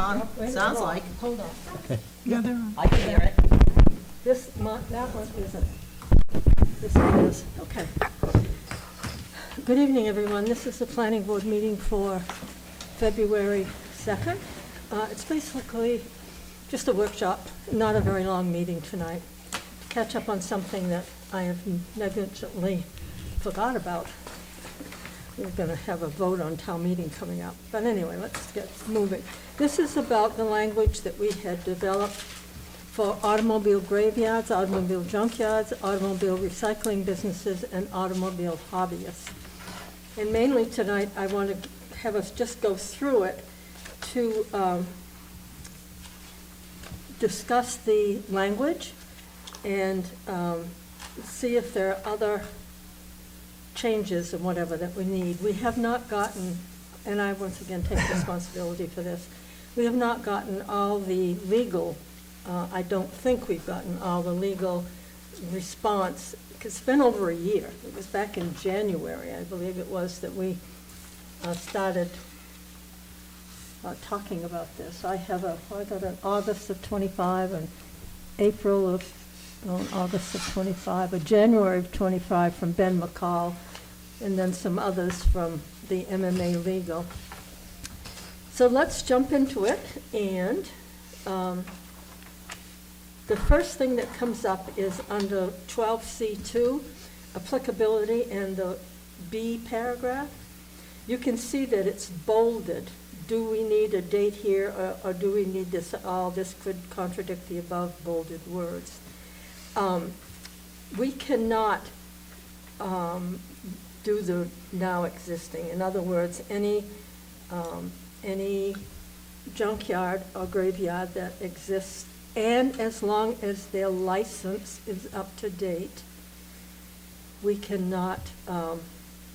on, Wait, sounds hold on, like. Hold on. Yeah, they're on. I can hear it. That one isn't. This one is, okay. Good evening, everyone. This is the planning board meeting for February 2nd. It's basically just a workshop, not a very long meeting tonight. To catch up on something that I have negligently forgot about. We're going to have a vote on town meeting coming up. But anyway, let's get moving. This is about the language that we had developed for automobile graveyards, automobile junkyards, automobile recycling businesses, and automobile hobbyists. And mainly tonight, I want to have us just go through it to discuss the language and see if there are other changes and whatever that we need. We have not gotten, and I once again take responsibility for this, we have not gotten all the legal, I don't think we've gotten all the legal response, because it's been over a year. It was back in January, I believe it was, that we started talking about this. I got an August of 25, and April of, August of 25, a January of 25 from Ben McCall, and then some others from the MMA Legal. So let's jump into it, and the first thing that comes up is under 12C2, applicability, and the B paragraph. You can see that it's bolded. Do we need a date here, or do we need this? All this could contradict the above bolded words. We cannot do the now existing. In other words, any junkyard or graveyard that exists, and as long as their license is up to date, we cannot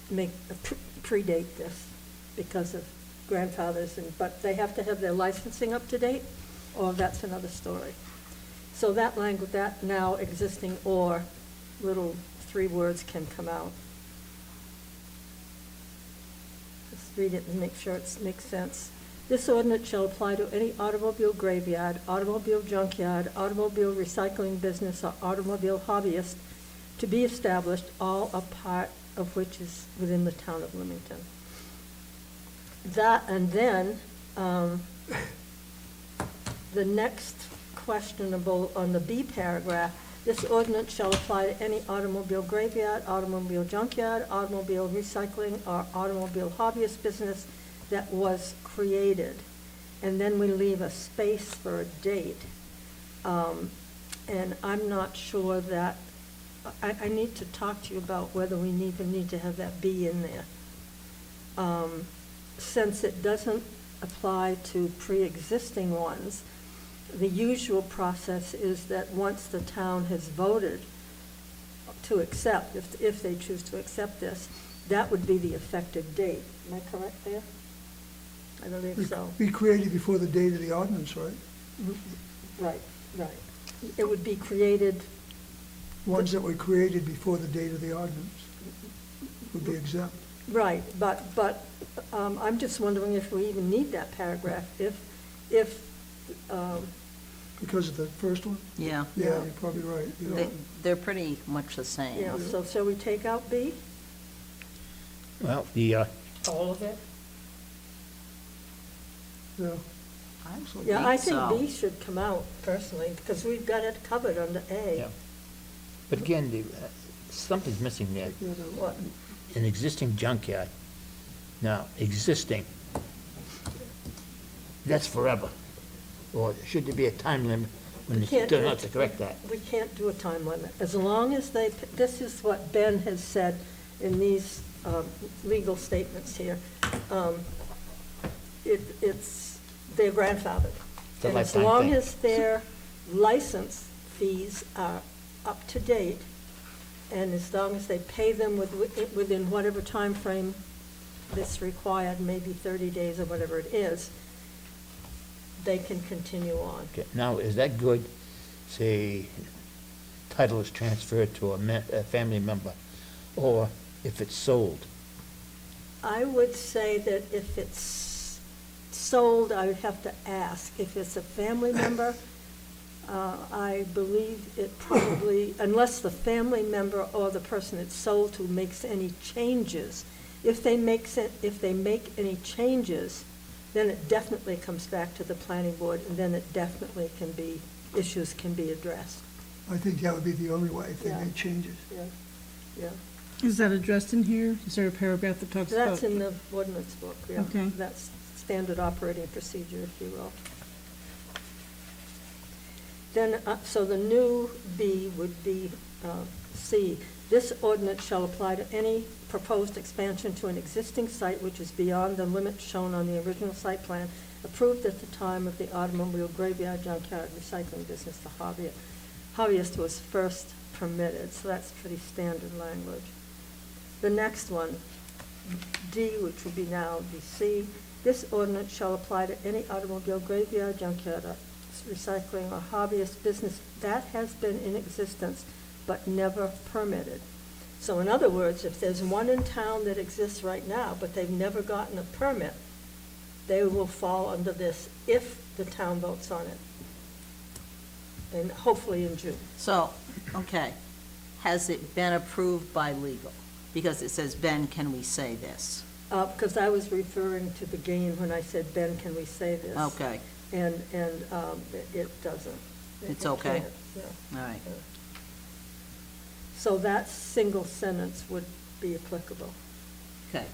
predate this because of grandfathers, but they have to have their licensing up to date, or that's another story. So that language, that now existing or little 3 words can come out. Let's read it and make sure it makes sense. This ordinance shall apply to any automobile graveyard, automobile junkyard, automobile recycling business, or automobile hobbyist to be established, all or part of which is within the town of Limington. That, and then the next questionable on the B paragraph, this ordinance shall apply to any automobile graveyard, automobile junkyard, automobile recycling, or automobile hobbyist business that was created. And then we leave a space for a date. And I'm not sure that, I need to talk to you about whether we even need to have that B in there. Since it doesn't apply to pre-existing ones, the usual process is that once the town has voted to accept, if they choose to accept this, that would be the effective date. Am I correct there? I believe so. Be created before the date of the ordinance, right? Right. It would be created. Ones that were created before the date of the ordinance would be exempt. Right, but I'm just wondering if we even need that paragraph, if Because of the first one? Yeah. Yeah, you're probably right. You know, They're pretty much the same. yeah, so shall we take out B? Well, All of it? yeah. Yeah, I think so. B should come out personally, because we've got it covered under A. yeah. But again, something's missing there. What? An existing junkyard. Now, existing, that's forever. Or should there be a time limit when We it's can't done do out it. to correct that? We can't do a time limit. As long as this is what Ben has said in these legal statements here. They're grandfathered. It's a And as lifetime long thing. as their license fees are up to date, and as long as they pay them within whatever time frame that's required, maybe 30 days or whatever it is, they can continue on. Okay, now, is that good, say, title is transferred to a family member, or if it's sold? I would say that if it's sold, I would have to ask. If it's a family member, I believe it probably, unless the family member or the person it's sold to makes any changes, if they make any changes, then it definitely comes back to the planning board, and then it definitely can be, issues can be addressed. I think that would be the only way, if they Yeah. made changes. Yeah, yeah. Is that addressed in here? Is there a paragraph that talks about? That's in the ordinance book, yeah. Okay. That's standard operating procedure, if you will. Then, so the new B would be C. This ordinance shall apply to any proposed expansion to an existing site which is beyond the limit shown on the original site plan, approved at the time of the automobile graveyard junkyard recycling business, the hobbyist was first permitted. So that's pretty standard language. The next one, D, which will be now be C, this ordinance shall apply to any automobile graveyard, junkyard, recycling, or hobbyist business that has been in existence but never permitted. So in other words, if there's one in town that exists right now, but they've never gotten a permit, they will fall under this if the town votes on it. And hopefully in June. So, okay, has it been approved by legal? Because it says, Ben, can we say this? Because I was referring to the game when I said, Ben, can we say this? Okay, And it doesn't. It's It okay. can't, yeah. all right. So that single sentence would be applicable. Okay,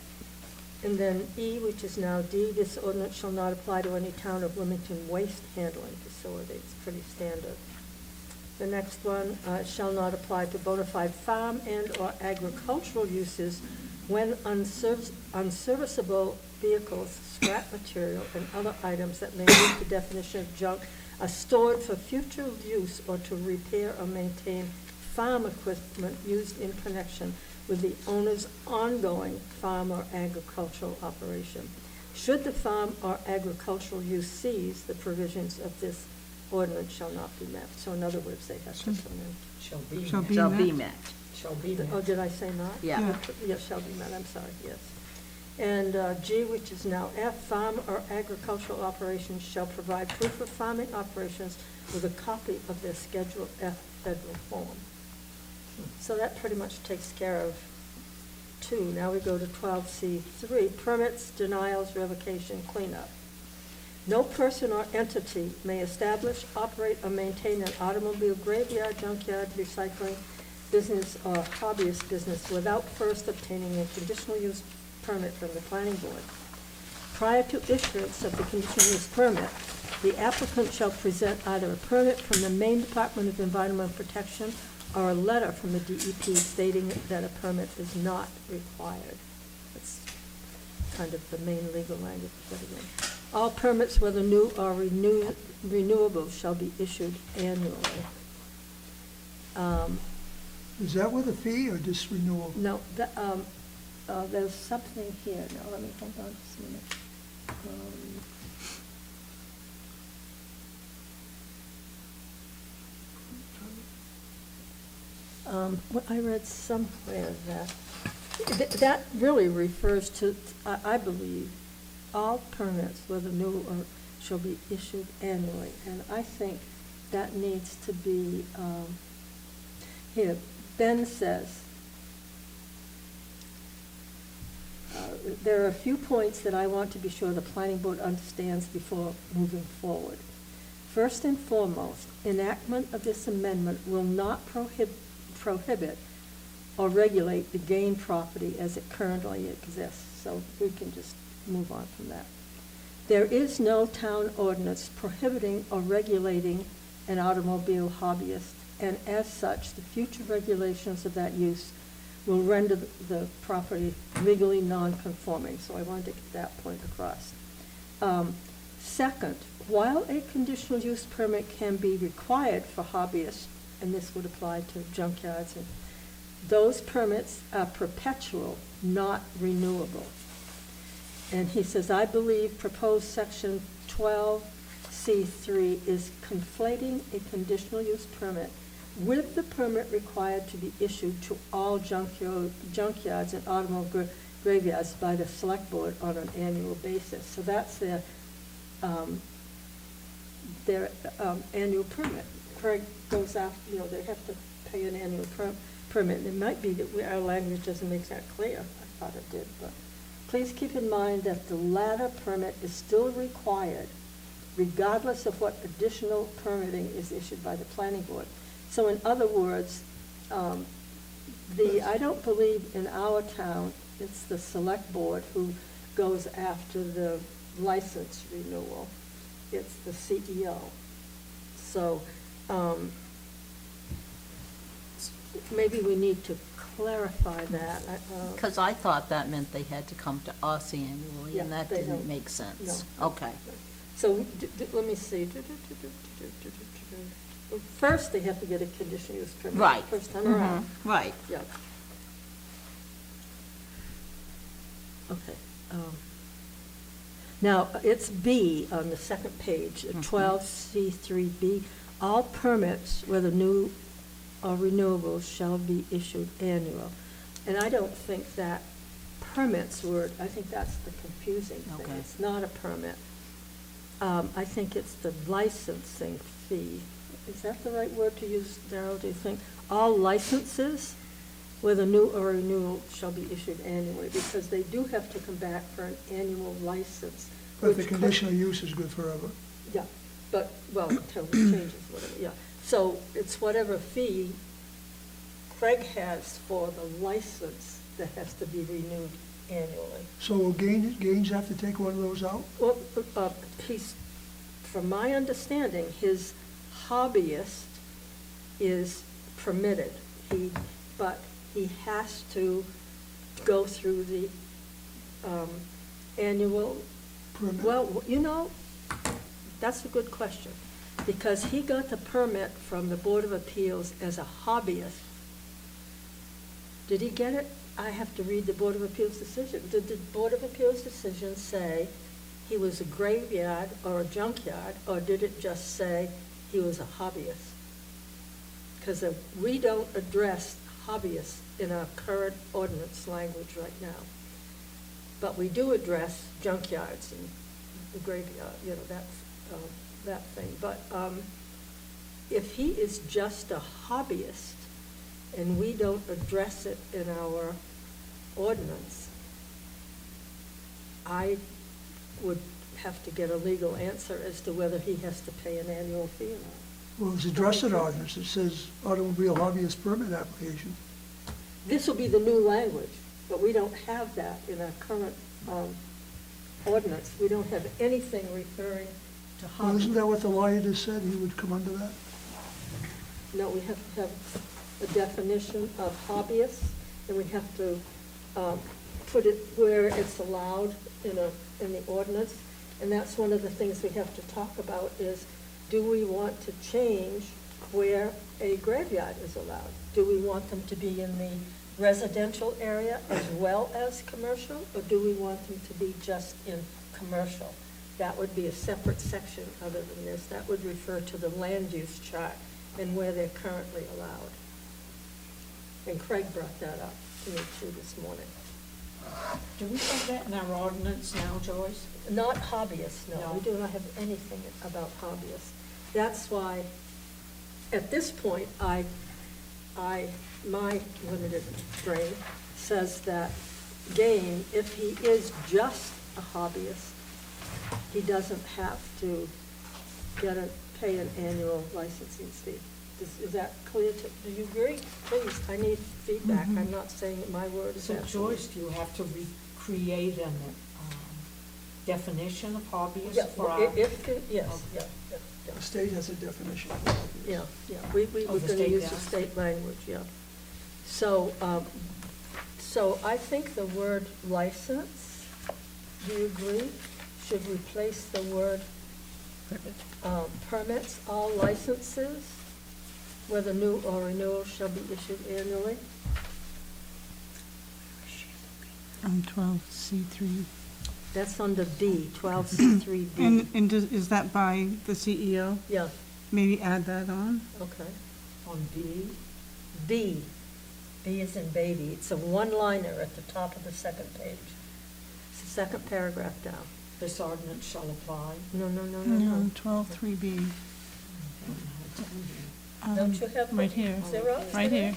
And then E, which is now D, this ordinance shall not apply to any town of Limington waste handling facility. It's pretty standard. The next one, shall not apply to bona fide farm and/or agricultural uses when unserviceable vehicles, scrap material, and other items that may meet the definition of junk are stored for future use or to repair or maintain farm equipment used in connection with the owner's ongoing farm or agricultural operation. Should the farm or agricultural use cease, the provisions of this ordinance shall not be met. So in other words, they have to come in. Shall be. Shall met. be shall be met. met. Shall be met. Oh, did I say not? Yeah. Yeah. Yes, shall be met, I'm sorry, yes. And G, which is now F, farm or agricultural operations shall provide proof of farming operations with a copy of their Schedule F federal form. So that pretty much takes care of 2. Now we go to 12C3, permits, denials, revocation, cleanup. No person or entity may establish, operate, or maintain an automobile graveyard, junkyard, recycling business, or hobbyist business without first obtaining a conditional use permit from the planning board. Prior to issuance of the conditional use permit, the applicant shall present either a permit from the Maine Department of Environmental Protection or a letter from the DEP stating that a permit is not required. That's kind of the main legal language of it again. All permits, whether new or renewable, shall be issued annually. Is that with a fee or just renewal? No, there's something here. Now, let me, hold on just a minute. I read somewhere that really refers to, I believe, all permits, whether new or, shall be issued annually. And I think that needs to be, here, Ben says, there are a few points that I want to be sure the planning board understands before moving forward. First and foremost, enactment of this amendment will not prohibit or regulate the gain property as it currently exists. So we can just move on from that. There is no town ordinance prohibiting or regulating an automobile hobbyist, and as such, the future regulations of that use will render the property legally non-conforming. So I wanted to get that point across. Second, while a conditional use permit can be required for hobbyists, and this would apply to junkyards, and those permits are perpetual, not renewable. And he says, I believe proposed section 12C3 is conflating a conditional use permit with the permit required to be issued to all junkyards and automobile graveyards by the select board on an annual basis. So that's their their annual permit. Craig goes after, they have to pay an annual permit. It might be that our language doesn't make that clear. I thought it did, but please keep in mind that the latter permit is still required regardless of what additional permitting is issued by the planning board. So in other words, I don't believe in our town, it's the select board who goes after the license renewal. It's the CEO. So, maybe we need to clarify that. Because I thought that meant they had to come to us annually, Yeah, and that they didn't don't. make sense. No. Okay. So, let me see. First, they have to get a conditional use permit. Right. First time around. Right. Yeah. Okay. Now, it's B on the second page, 12C3B. All permits, whether new or renewable, shall be issued annual. And I don't think that permits word, I think that's the confusing thing. Okay. It's not a permit. I think it's the licensing fee. Is that the right word to use, Darrell, do you think? All licenses, whether new or renewal, shall be issued annually, because they do have to come back for an annual license. But the which could- conditional use is good forever. Yeah, but, well, until it changes, whatever, yeah. So it's whatever fee Craig has for the license that has to be renewed annually. So will Gaines have to take one of those out? Well, from my understanding, his hobbyist is permitted. But he has to go through the annual, Permit? well, that's a good question, because he got the permit from the Board of Appeals as a hobbyist. Did he get it? I have to read the Board of Appeals decision. Did the Board of Appeals decision say he was a graveyard or a junkyard, or did it just say he was a hobbyist? Because we don't address hobbyists in our current ordinance language right now. But we do address junkyards and the graveyard, that thing. But if he is just a hobbyist and we don't address it in our ordinance, I would have to get a legal answer as to whether he has to pay an annual fee or not. Well, it's addressed in ordinance. It says automobile hobbyist permit application. This will be the new language, but we don't have that in our current ordinance. We don't have anything referring to Well, isn't hobby. that what the lawyer just said? He would come under that? No, we have to have a definition of hobbyist, and we have to put it where it's allowed in the ordinance. And that's one of the things we have to talk about is, do we want to change where a graveyard is allowed? Do we want them to be in the residential area as well as commercial, or do we want them to be just in commercial? That would be a separate section other than this. That would refer to the land use chart and where they're currently allowed. And Craig brought that up to me too this morning. Do we have that in our ordinance now, Joyce? Not hobbyists, no. We No. do not have anything about hobbyists. That's why, at this point, my limited brain says that Gain, if he is just a hobbyist, he doesn't have to pay an annual licensing fee. Is that clear? Do you agree? Please, I need feedback. I'm not saying that my word is So absolute. Joyce, do you have to recreate an definition of Yeah, hobbyist for our? yes, yeah. The state has a definition. Yeah, we were Oh, the gonna state use the does. state language, yeah. So, so I think the word license, do you agree, should replace the word permits. All licenses, whether new or renewal, shall be issued annually. On 12C3. That's under B, 12C3B. And is that by the CEO? Yeah, Maybe add that on? okay. On B? B is in baby. It's a one-liner at the top of the second page. It's the second paragraph down. this ordinance shall apply. No, no, no, no, No, no. 12.3B. Don't you have Right here, Xerox right today? here.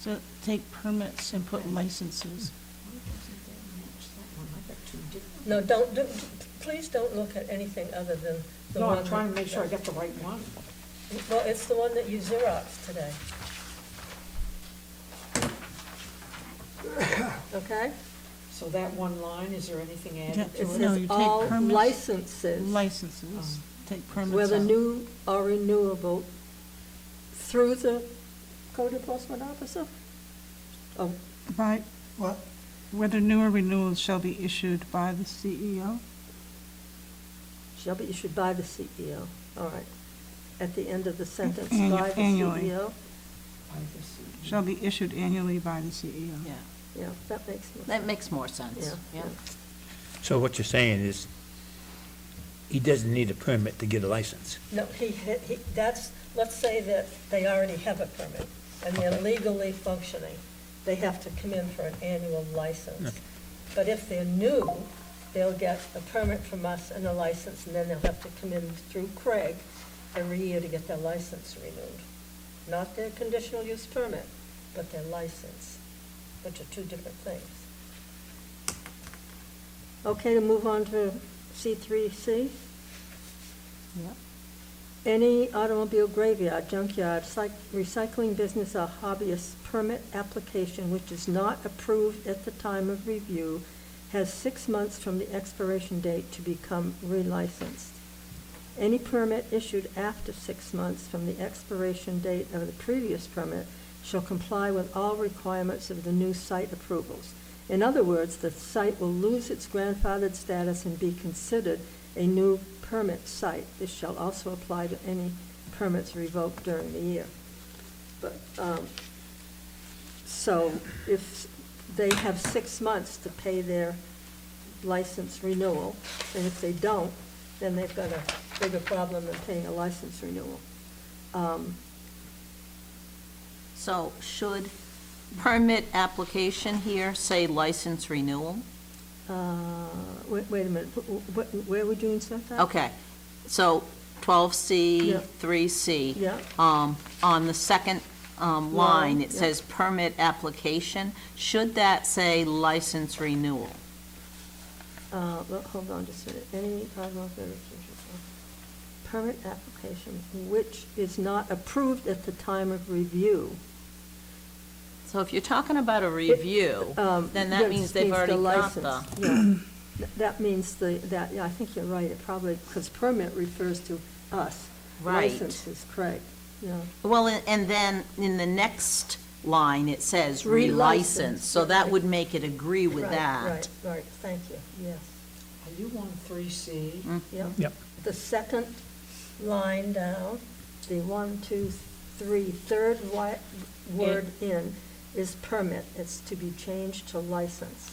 So take permits and put licenses. Why doesn't that match that one? I got two different. No, please don't look at anything other than the No, one. I'm trying to that- make sure I got the right one. Well, it's the one that you Xeroxed today. Okay? So that one line, is there anything Yeah, added It to it? No, says you take all permits. licenses, Licenses, take permits whether out. new or renewable, through the code enforcement officer? Oh, By, What? whether new or renewals shall be issued by the CEO. shall be issued by the CEO. All right. At the end of the sentence, by the Annually. CEO? By the C- Shall be issued annually by the CEO. Yeah, Yeah, that makes more sense. that makes more sense, Yeah, yeah. So what you're saying is, he doesn't need a permit to get a license. No, that's, let's say that they already have a permit and they're Okay. legally functioning. They have to come in for an annual license. Okay. But if they're new, they'll get a permit from us and a license, and then they'll have to come in through Craig every year to get their license renewed. Not their conditional use permit, but their license, which are two different things. Okay, to move on to C3C? Yep. Any automobile graveyard, junkyard, recycling business, or hobbyist permit application which is not approved at the time of review has 6 months from the expiration date to become relicensed. Any permit issued after 6 months from the expiration date of the previous permit shall comply with all requirements of the new site approvals. In other words, the site will lose its grandfathered status and be considered a new permit site. This shall also apply to any permits revoked during the year. But, so if they have 6 months to pay their license renewal, and if they don't, then they've got a bigger problem than paying a license renewal. So should permit application here say license renewal? Wait a minute, where are we doing that? Okay, so 12C, Yeah. 3C. Yeah. On the second line, it yeah. says permit application. Should that say license renewal? Well, hold on just a minute. Any permit application which is not approved at the time of review. So if you're talking about a review, then that means they've already got the. license. Yeah. That means yeah, I think you're right. It probably, because permit refers to us. Right. License is Craig, yeah. Well, and then in the next line, it says Relicense, relicense, so that right. would make it agree with Right, that. Right, thank you, yes. Are you on 3C? Yep. Yep. The second line down, the 1, 2, 3, third word in is permit. It's to be changed to license.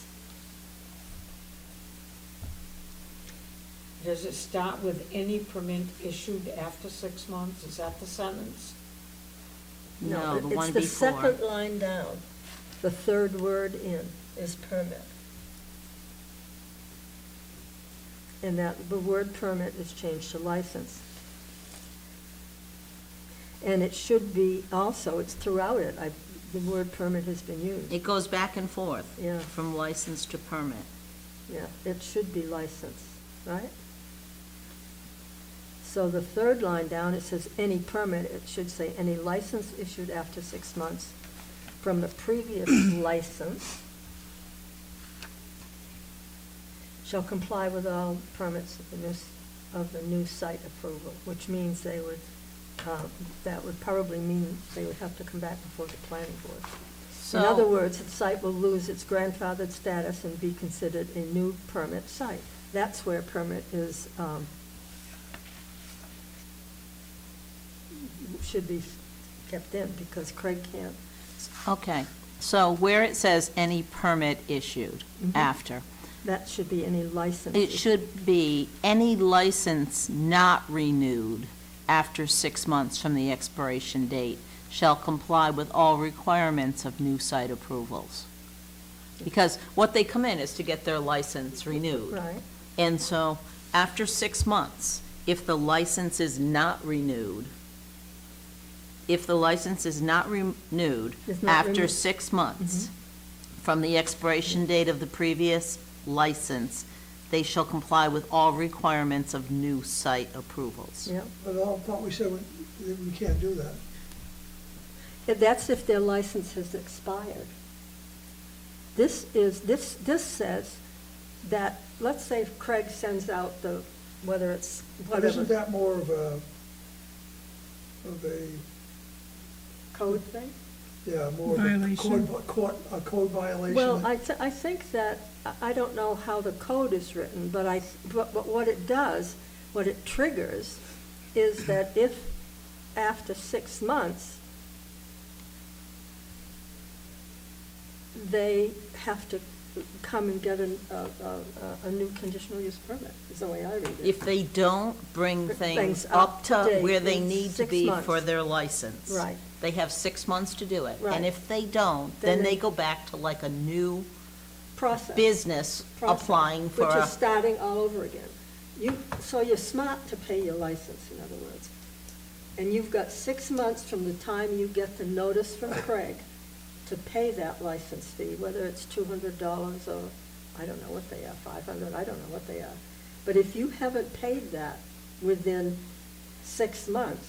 Does it start with any permit issued after 6 months? Is that the sentence? No, the one It's the before. second line down. The third word in is permit. And that, the word permit is changed to license. And it should be also, it's throughout it, the word permit has been used. It goes back and forth Yeah, from license to permit. yeah, it should be license, right? So the third line down, it says any permit, it should say any license issued after 6 months from the previous license shall comply with all permits of the new site approval, which means they would, that would probably mean they would have to come back before the planning board. In other So, words, the site will lose its grandfathered status and be considered a new permit site. That's where permit is, should be kept in, because Craig can't. okay, so where it says any permit issued Mhm. after, That should be any license. it should be any license not renewed after 6 months from the expiration date shall comply with all requirements of new site approvals. Because what they come in is to get their license renewed. Right, And so, after 6 months, if the license is not renewed, Is not after renewed. 6 months from the expiration date of the previous license, they shall comply with all requirements of new site approvals. Yeah. But I thought we said we can't do that. And that's if their license has expired. This says that, let's say if Craig sends out whether it's, But isn't whatever, that more of a, code thing? yeah, more of a Violation. code violation? Well, I think that, I don't know how the code is written, but but what it does, what it triggers, is that if after 6 months, they have to come and get a new conditional use permit, is the way I read it. If they don't bring Things things up up to to date where they in need to 6 be months. for their license. Right. They have 6 months to do it. Right. And if they don't, Then then they- they go back to like a new Process. business Process, applying for Which a, is starting all over again. So you're smart to pay your license, in other words. And you've got 6 months from the time you get the notice from Craig to pay that license fee, whether it's $200 or, I don't know what they are, $500, I don't know what they are. But if you haven't paid that within 6 months,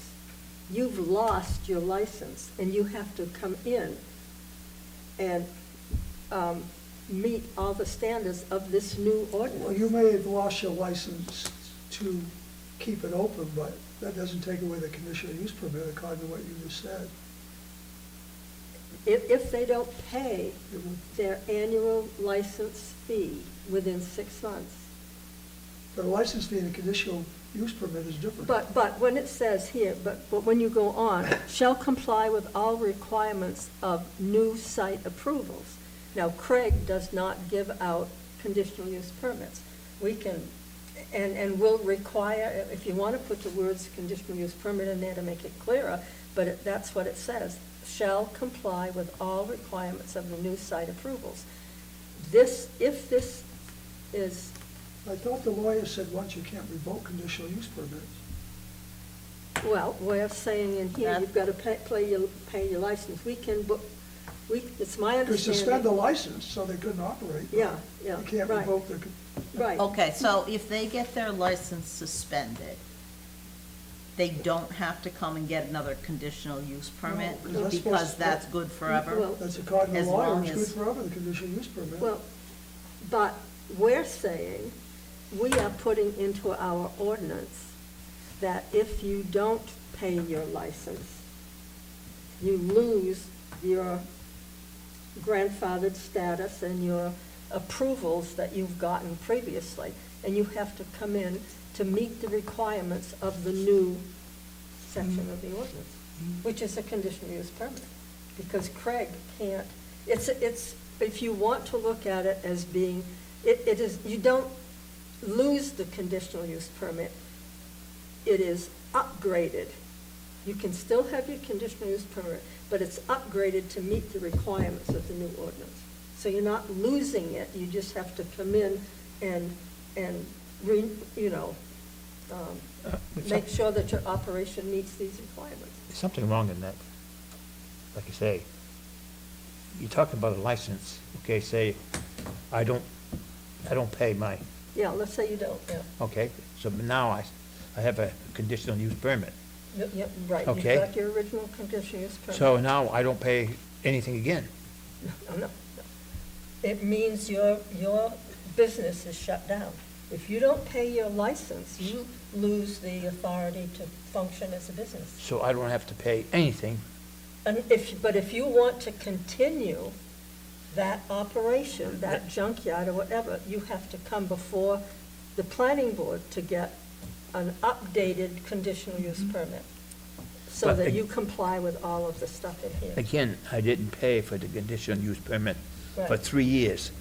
you've lost your license, and you have to come in and meet all the standards of this new ordinance. Well, you may have lost your license to keep it open, but that doesn't take away the conditional use permit, according to what you just said. If they don't pay It would- their annual license fee within 6 months. But a license fee and a conditional use permit is different. But when it says here, but when you go on, shall comply with all requirements of new site approvals. Now, Craig does not give out conditional use permits. We can, and will require, if you want to put the words conditional use permit in there to make it clearer, but that's what it says, shall comply with all requirements of the new site approvals. If this is, I thought the lawyer said once you can't revoke conditional use permits. well, we're saying in here, you've got to pay your license. It's my You could suspend the understanding. license, so they couldn't operate. but Yeah, yeah, You can't right. revoke the, Right. okay, so if they get their license suspended, they don't have to come and get another conditional use permit? No, 'cause that's Because supposed- that's good forever? Well, that's according to As the lawyer, long it's good as- forever, the conditional use permit. Well, but we're saying, we are putting into our ordinance that if you don't pay your license, you lose your grandfathered status and your approvals that you've gotten previously, and you have to come in to meet the requirements of the new section of the ordinance, which is a conditional use permit. Because Craig can't, it's, if you want to look at it as being, it is, you don't lose the conditional use permit, it is upgraded. You can still have your conditional use permit, but it's upgraded to meet the requirements of the new ordinance. So you're not losing it, you just have to come in and make sure that your operation meets these requirements. There's something wrong in that. Like you say, you're talking about a license, okay, say, I don't pay my, Yeah, let's say you don't, yeah. okay, so now I have a conditional use permit. Yeah, right, you've Okay. got your original conditional use permit. So now I don't pay anything again. No. It means your business is shut down. If you don't pay your license, you lose the authority to function as a business. So I don't have to pay anything. And but if you want to continue that operation, that junkyard or whatever, you have to come before the planning board to get an updated conditional use permit, so But that ag- you comply with all of the stuff in here. Again, I didn't pay for the conditional use permit for Right. 3 years.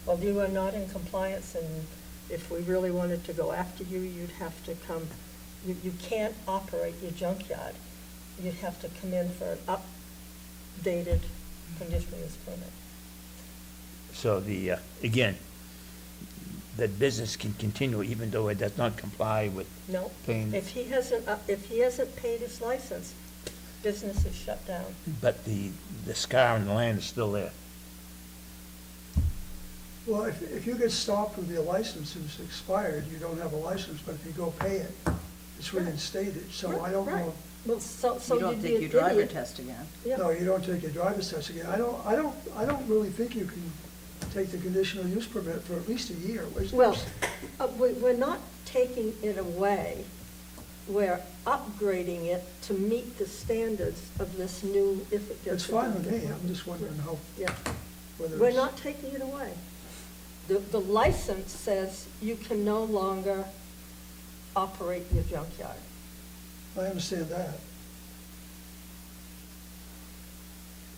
Well, you are not in compliance, and if we really wanted to go after you, you'd have to come, you can't operate your junkyard. You'd have to come in for an updated conditional use permit. So again, that business can continue even though it does not comply with No, paying, if he hasn't paid his license, business is shut down. but the scar on the land is still there. Well, if you get stopped with your license and it's expired, you don't have a license, but if you go pay it, it's reinstated, so I don't Right. know. Well, so You don't you'd be take an your driver idiot. test again. Yeah. No, you don't take your driver's test again. I don't really think you can take the conditional use permit for at least a year. Well, we're not taking it away. We're upgrading it to meet the standards of this new, if it gets It's fine with adopted. me, I'm just wondering how, Yeah, whether we're it's. not taking it away. The license says you can no longer operate your junkyard. I understand that.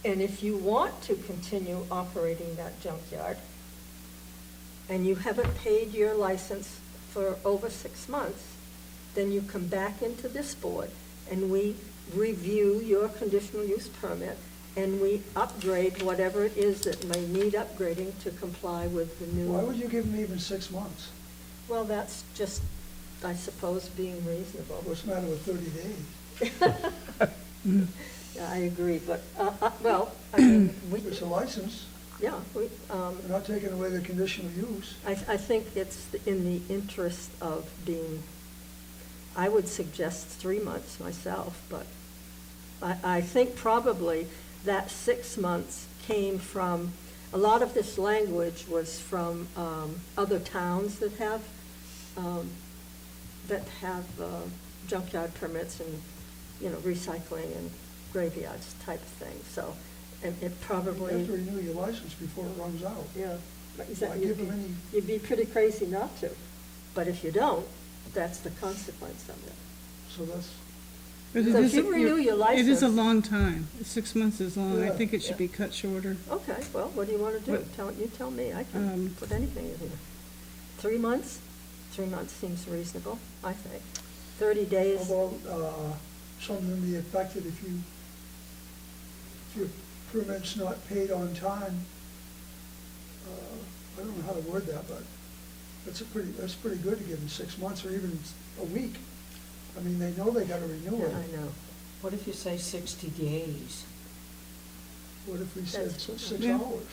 And if you want to continue operating that junkyard, and you haven't paid your license for over 6 months, then you come back into this board, and we review your conditional use permit, and we upgrade whatever it is that may need upgrading to comply with the new. Why would you give them even 6 months? Well, that's just, I suppose, being reasonable. What's the matter with 30 days? Yeah, I agree, but, well, I mean, we, It's a license, yeah, we, they're not taking away the conditional use. I think it's in the interest of being, I would suggest 3 months myself, but I think probably that 6 months came from, a lot of this language was from other towns that have junkyard permits and, you know, recycling and graveyards type of thing, so, and it You have to probably, renew your license before it runs out. yeah. Why give them any, You'd be pretty crazy not to, but if you don't, that's the consequence of it. so that's, But So it if is, you renew your it is a license- long time. 6 months is long. I Yeah. think it should be cut shorter. Okay, well, what do you want to do? What- You tell me, I can Um, put anything in here. 3 months? 3 months seems reasonable, I think. 30 days, how about, something to the effect that if your permit's not paid on time, I don't know how to word that, but that's pretty good to give them 6 months or even a week. I mean, they know they gotta renew yeah, it. I know. What if you say 60 days? What if we said That's too 6 Yeah. hours?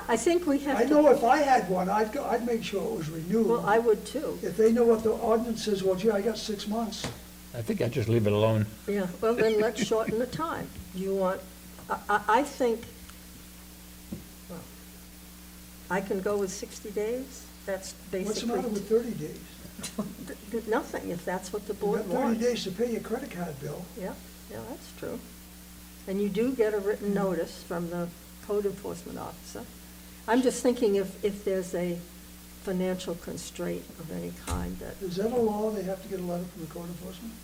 I think we have I to. know if I had one, I'd make sure it was renewed. Well, I would too. If they know what the ordinance is, well, gee, I got 6 months. I think I'd just leave it alone. Yeah, well, then let's shorten the time. You want, I think, well, I can go with 60 days. That's What's the matter basically with 30 days? nothing, if that's what the You've board got 30 wants. days to pay your credit card bill. Yeah, yeah, that's true. And you do get a written notice from the code enforcement officer. I'm just thinking if there's a financial constraint of any kind, that Is that a law, they have to get a letter from the code enforcement?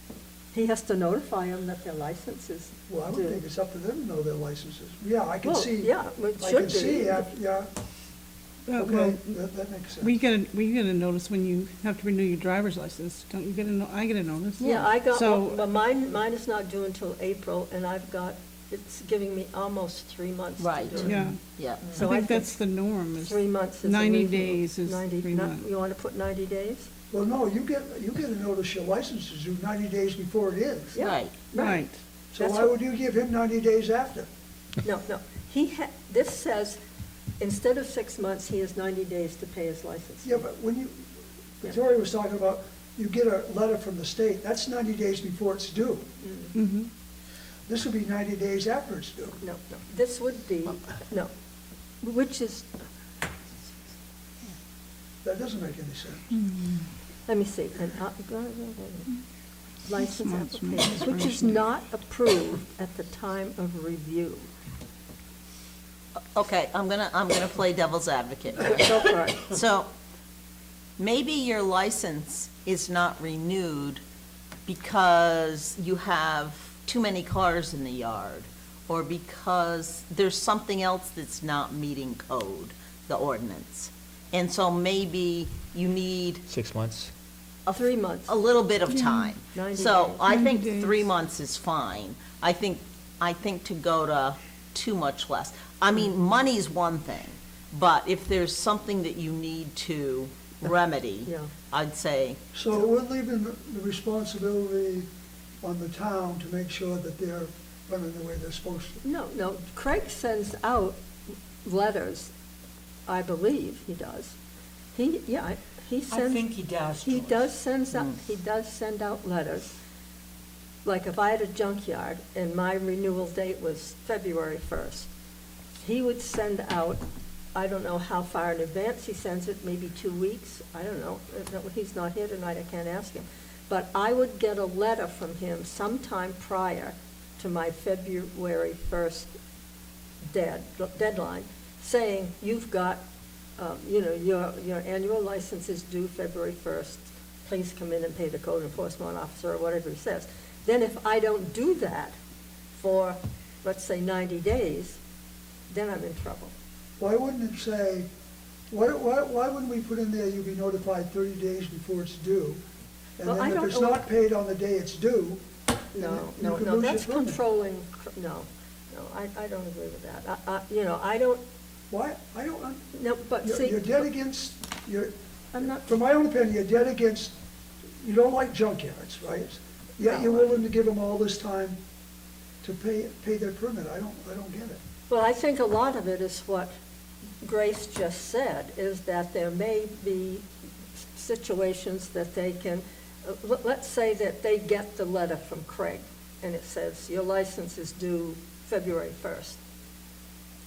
he has to notify them that their license is Well, I would due. think it's up to them to know their licenses. Yeah, I can Well, see. yeah, it I should can see, be. yeah, Well, okay, that makes sense. we get a notice when you have to renew your driver's license. Don't you get I get a notice? Yeah, I got, So- well, mine is not due until April, and I've got, it's giving me almost 3 months to Right. do it. Yeah. Yeah. So I think that's the norm, is 3 months is a 90 reasonable- days is 90 3 not- months. You want to put 90 days? Well, no, you get a notice your license is due 90 days before it is. Yeah. Right. Right. So That's why what- would you give him 90 days after? No, this says, instead of 6 months, he has 90 days to pay his license. Yeah, but when you, Yeah. Victoria was talking about, you get a letter from the state, that's 90 days before it's due. Mm-hmm. This would be 90 days after it's due. No, this would be, no, which is, That doesn't make any sense. let me see, license months from applications, which is expiration. not approved at the time of review. Okay, I'm gonna play devil's advocate. Go for it. So, maybe your license is not renewed because you have too many cars in the yard, or because there's something else that's not meeting code, the ordinance. And so maybe you need 6 months. 3 months. a little bit of time. 90 So days. I 90 think days. 3 months is fine. I think to go to too much less. I mean, money's one thing, But if there's something that you need to remedy, Yeah. I'd say, So we're leaving the responsibility on the town to make sure that they're running the way they're supposed to. No, Craig sends out letters, I believe he does. He I sends. think he does. He Joyce. does send out letters. Like if I had a junkyard and my renewal date was February 1st, he would send out, I don't know how far in advance he sends it, maybe 2 weeks, I don't know. He's not here tonight, I can't ask him. But I would get a letter from him sometime prior to my February 1st deadline, saying, you've got, your annual license is due February 1st. Please come in and pay the code enforcement officer, or whatever he says. Then if I don't do that for, let's say, 90 days, then I'm in trouble. Why wouldn't it say, why wouldn't we put in there, you'll be notified 30 days before it's due? And Well, I then if don't it's know- not paid on the day it's due, No, you could no, lose your that's permit. controlling, no, I don't agree with that. I don't, why, I don't, no, but see. you're dead against, I'm not, from my own opinion, you're dead against, you don't like junkyards, right? Yet you're willing to give them all this time to pay their permit. I don't get it. well, I think a lot of it is what Grace just said, is that there may be situations that they can, let's say that they get the letter from Craig, and it says, your license is due February 1st.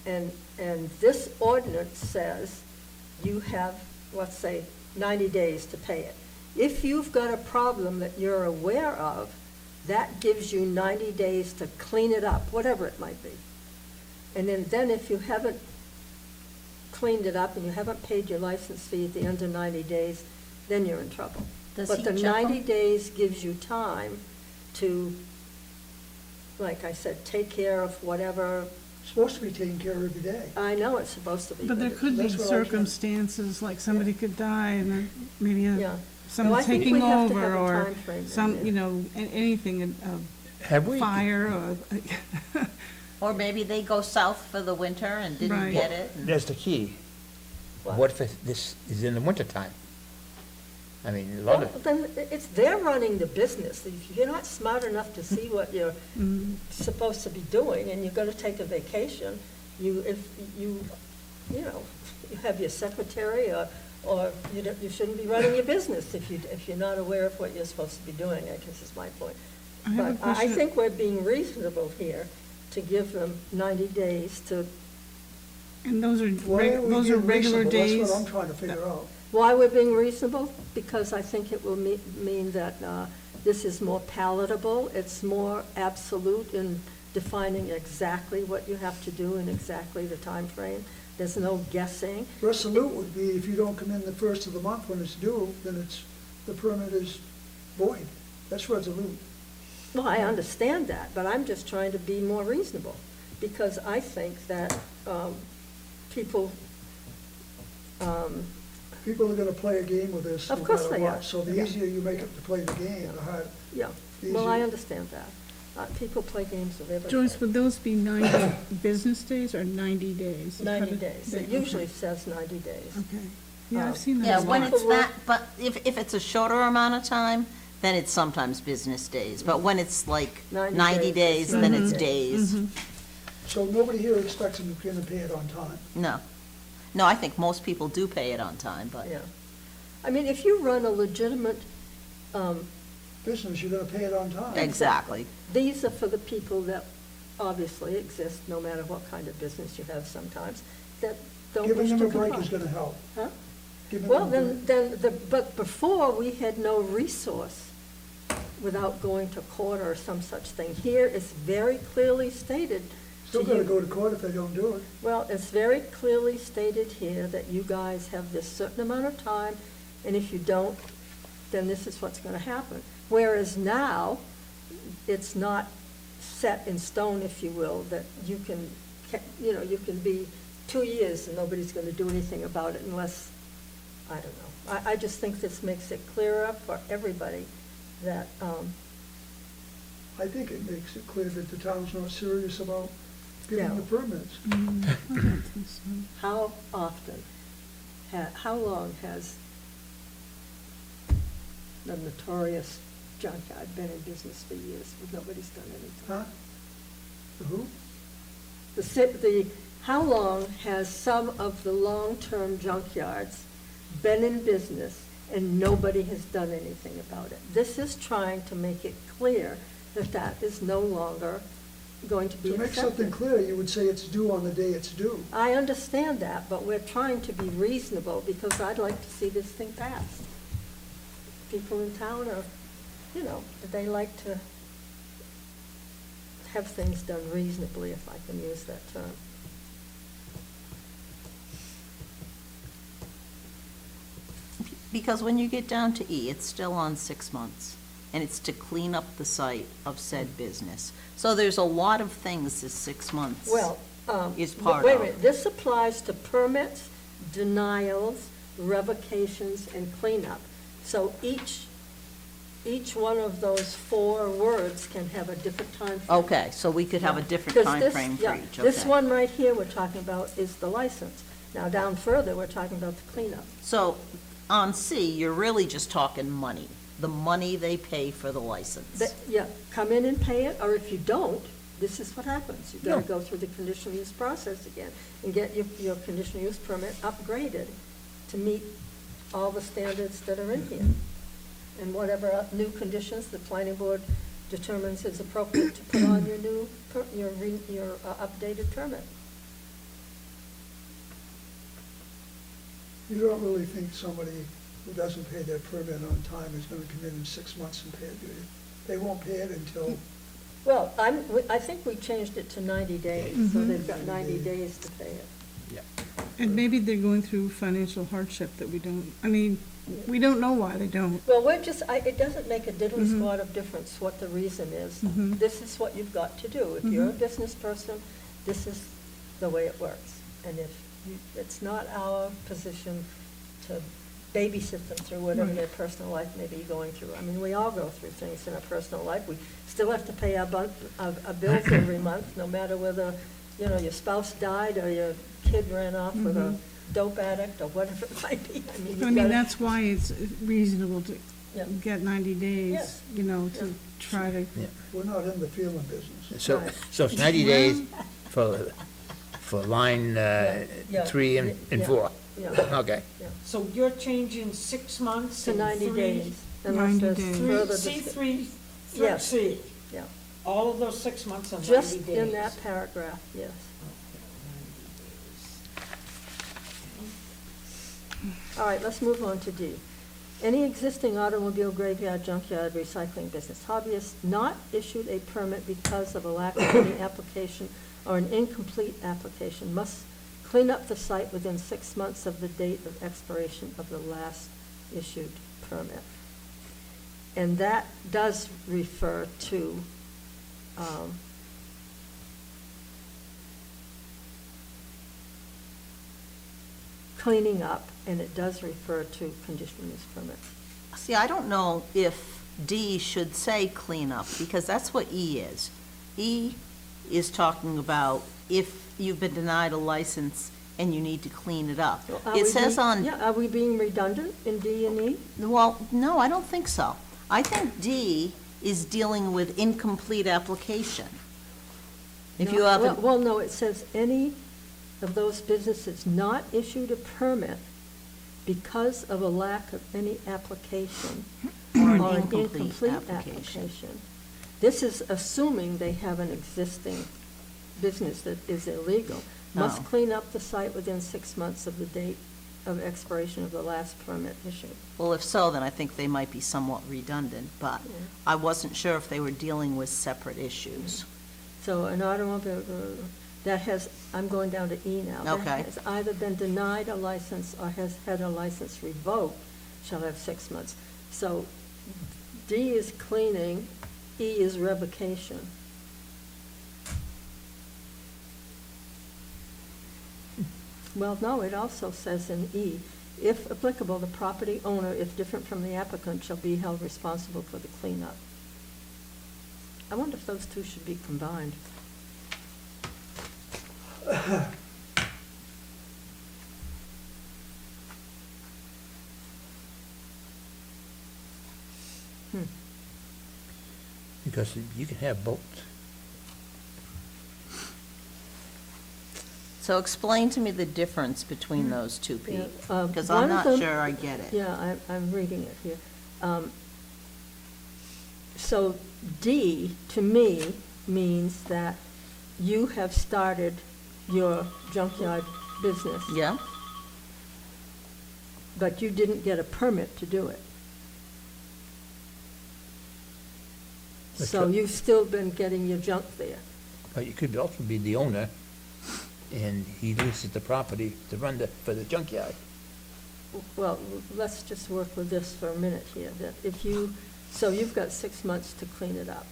And this ordinance says you have, let's say, 90 days to pay it. If you've got a problem that you're aware of, that gives you 90 days to clean it up, whatever it might be. And then if you haven't cleaned it up and you haven't paid your license fee at the end of 90 days, then you're in trouble. Does But he the check 90 them? days gives you time to, like I said, take care of whatever, It's supposed to be taken care of every day. I know it's supposed to be. But there it- could be That's what I was- circumstances, like somebody could die and then maybe Yeah. No, I someone's think we taking have to over, have a or timeframe in some, there. anything, Have a we? fire, or, or maybe they go south for the winter and didn't Right. get it. and- That's the key. What? What if this is in the wintertime? I mean, a lot Well, of, then it's, they're running the business. If you're not smart enough to see what you're supposed to be doing, and you're gonna take a vacation, you have your secretary, or you shouldn't be running your business if you're not aware of what you're supposed to be doing, I guess is my point. I have a But I question. think we're being reasonable here to give them 90 days to, And those are, Why are we those are being regular reasonable? days. That's what I'm trying to figure out. why we're being reasonable? Because I think it will mean that this is more palatable, it's more absolute in defining exactly what you have to do and exactly the time frame. There's no guessing. Resolute would be if you don't come in the first of the month when it's due, then the permit is void. That's resolute. Well, I understand that, but I'm just trying to be more reasonable, because I think that people, People are gonna play a game with this no Of course matter they what. are. So the Yeah. easier you make it to play the game, the harder. yeah, well, I Easier. understand that. People play games with everything. Joyce, would those be 90 business days or 90 days? 90 days. It Okay. usually says 90 days. Okay. Yeah, I've seen that Yeah, a when lot. it's that, but if it's a shorter amount of time, then it's sometimes business days. But when it's like 90 90 days, days, it's then 90 it's days. days. So nobody here expects them to come in and pay it on time. No. No, I think most people do pay it on time, but. Yeah. I mean, if you run a legitimate, Business, you're gonna pay it on time. Exactly. these are for the people that obviously exist, no matter what kind of business you have sometimes, that don't wish Giving to them a comply. break is gonna help. Huh? Giving Well, them a break. but before, we had no recourse without going to court or some such thing. Here, it's very clearly stated to Still gotta you. go to court if they don't do it. Well, it's very clearly stated here that you guys have this certain amount of time, and if you don't, then this is what's gonna happen. Whereas now, it's not set in stone, if you will, that you can, you can be 2 years and nobody's gonna do anything about it unless, I don't know. I just think this makes it clearer for everybody that, I think it makes it clear that the town's not serious about giving No. the permits. I don't think so. How often, how long has the notorious junkyard been in business for years, but nobody's done anything? Huh? The who? How long has some of the long-term junkyards been in business and nobody has done anything about it? This is trying to make it clear that that is no longer going to be To accepted. make something clear, you would say it's due on the day it's due. I understand that, but we're trying to be reasonable because I'd like to see this thing passed. People in town are, they like to have things done reasonably, if I can use that term. Because when you get down to E, it's still on 6 months, and it's to clean up the site of said business. So there's a lot of things this 6 months. Well, Is part wait a of. minute, this applies to permits, denials, revocations, and cleanup. So each one of those 4 words can have a different time frame. Okay, so we could have a different Because time this- frame for yeah, each, This okay. one right here we're talking about is the license. Now, down further, we're talking about the cleanup. So on C, you're really just talking money, the money they pay for the license. Yeah, come in and pay it, or if you don't, this is what happens. You've got to Yeah. go through the conditional use process again and get your conditional use permit upgraded to meet all the standards that are in here. And whatever new conditions the planning board determines is appropriate to put on your new, your updated permit. You don't really think somebody who doesn't pay their permit on time is gonna come in 6 months and pay it, do you? They won't pay it until, Well, I think we changed it to 90 days, so they've got 90 days to pay it. And maybe they're going through financial hardship that we don't, we don't know why they don't. Well, it doesn't make a diddly squat of difference what the reason is. Mhm. This is what you've got to do. If you're a business person, this is the way it works. And it's not our position to babysit them through whatever Right. their personal life may be going through. We all go through things in our personal life. We still have to pay our bills every month, no matter whether, your spouse died or your kid ran off with a dope addict or whatever it might be. You've gotta- That's why it's reasonable to Yeah. get 90 days, Yes. to try to, we're not in the feeling business. So, Right. so it's 90 days for line Yeah. 3 and Yeah. 4? Yeah. Okay. So you're changing 6 months To and 90 three- days, unless 90 there's days. further C discussion. three, Yes. C, Yeah, all of those 6 months and 90 just days. in that paragraph, yes. All right, let's move on to D. Any existing automobile graveyard, junkyard, recycling business hobbyist not issued a permit because of a lack of any application or an incomplete application must clean up the site within 6 months of the date of expiration of the last issued permit. And that does refer to, cleaning up, and it does refer to conditional use permits. See, I don't know if D should say clean up, because that's what E is. E is talking about if you've been denied a license and you need to clean it up. Are It we says being- on, Yeah, are we being redundant in D and E? well, no, I don't think so. I think D is dealing with incomplete application. If you No, haven't, Well, no, it says any of those businesses not issued a permit because of a lack of any application Or an or an incomplete incomplete application. application. This is assuming they have an existing business that is illegal. Must Oh. clean up the site within 6 months of the date of expiration of the last permit issued. well, if so, then I think they might be somewhat redundant, but Yeah. I wasn't sure if they were dealing with separate issues. So an automobile, that has, I'm going down to E now. Okay. That has either been denied a license or has had a license revoked shall have 6 months. So D is cleaning, E is revocation. Well, no, it also says in E, if applicable, the property owner, if different from the applicant, shall be held responsible for the cleanup. I wonder if those two should be combined. Because you can have both. So explain to me the difference between those two, Pete, Yeah, because one I'm of not them- sure I get it. Yeah, I'm reading it here. So D, to me, means that you have started your junkyard business, Yeah? but you didn't get a permit to do it. That's So right. you've still been getting your junk there. But you could also be the owner, and he leases the property to run for the junkyard. Well, let's just work with this for a minute here, that if you, so you've got 6 months to clean it up.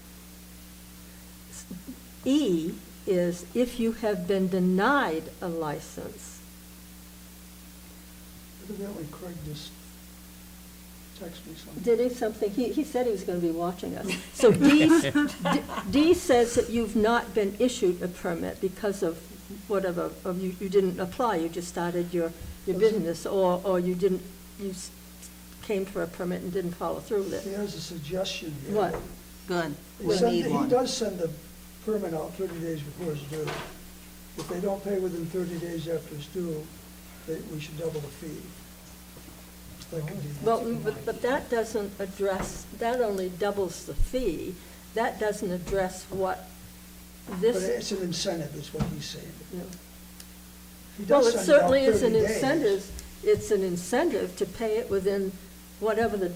E is if you have been denied a license. Evidently Craig just texted me something. Did he something, he said he was gonna be watching us. So D says that you've not been issued a permit because of whatever, of you didn't apply, you just started your business, or you didn't, came for a permit and didn't follow through with He it. has a suggestion here. What? Good. He We sent- need He one. does send the permit out 30 days before it's due. If they don't pay within 30 days after it's due, we should double the fee. That could be- Well, but that doesn't address, that only doubles the fee, that doesn't address what But this, it's an incentive, is what he's saying. you know. He Well, does it send it out certainly is an 30 days. incentive, it's an incentive to pay it within whatever the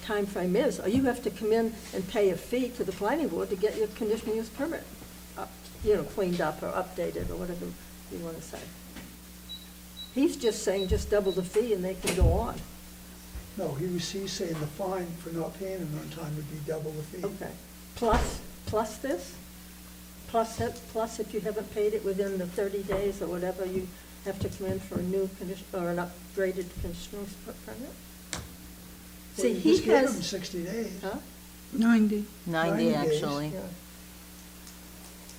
time frame is. Or you have to come in and pay a fee to the planning board to get your conditional use permit, cleaned up or updated or whatever you want to say. He's just saying just double the fee and they can go on. No, he's saying the fine for not paying him on time would be double the fee. Okay. Plus this? Plus if you haven't paid it within the 30 days or whatever, you have to come in for a new condition, or an upgraded conditional use permit? Well, See, you he just gave him has, 60 days. huh? 90. 90, 90 days. actually. Yeah.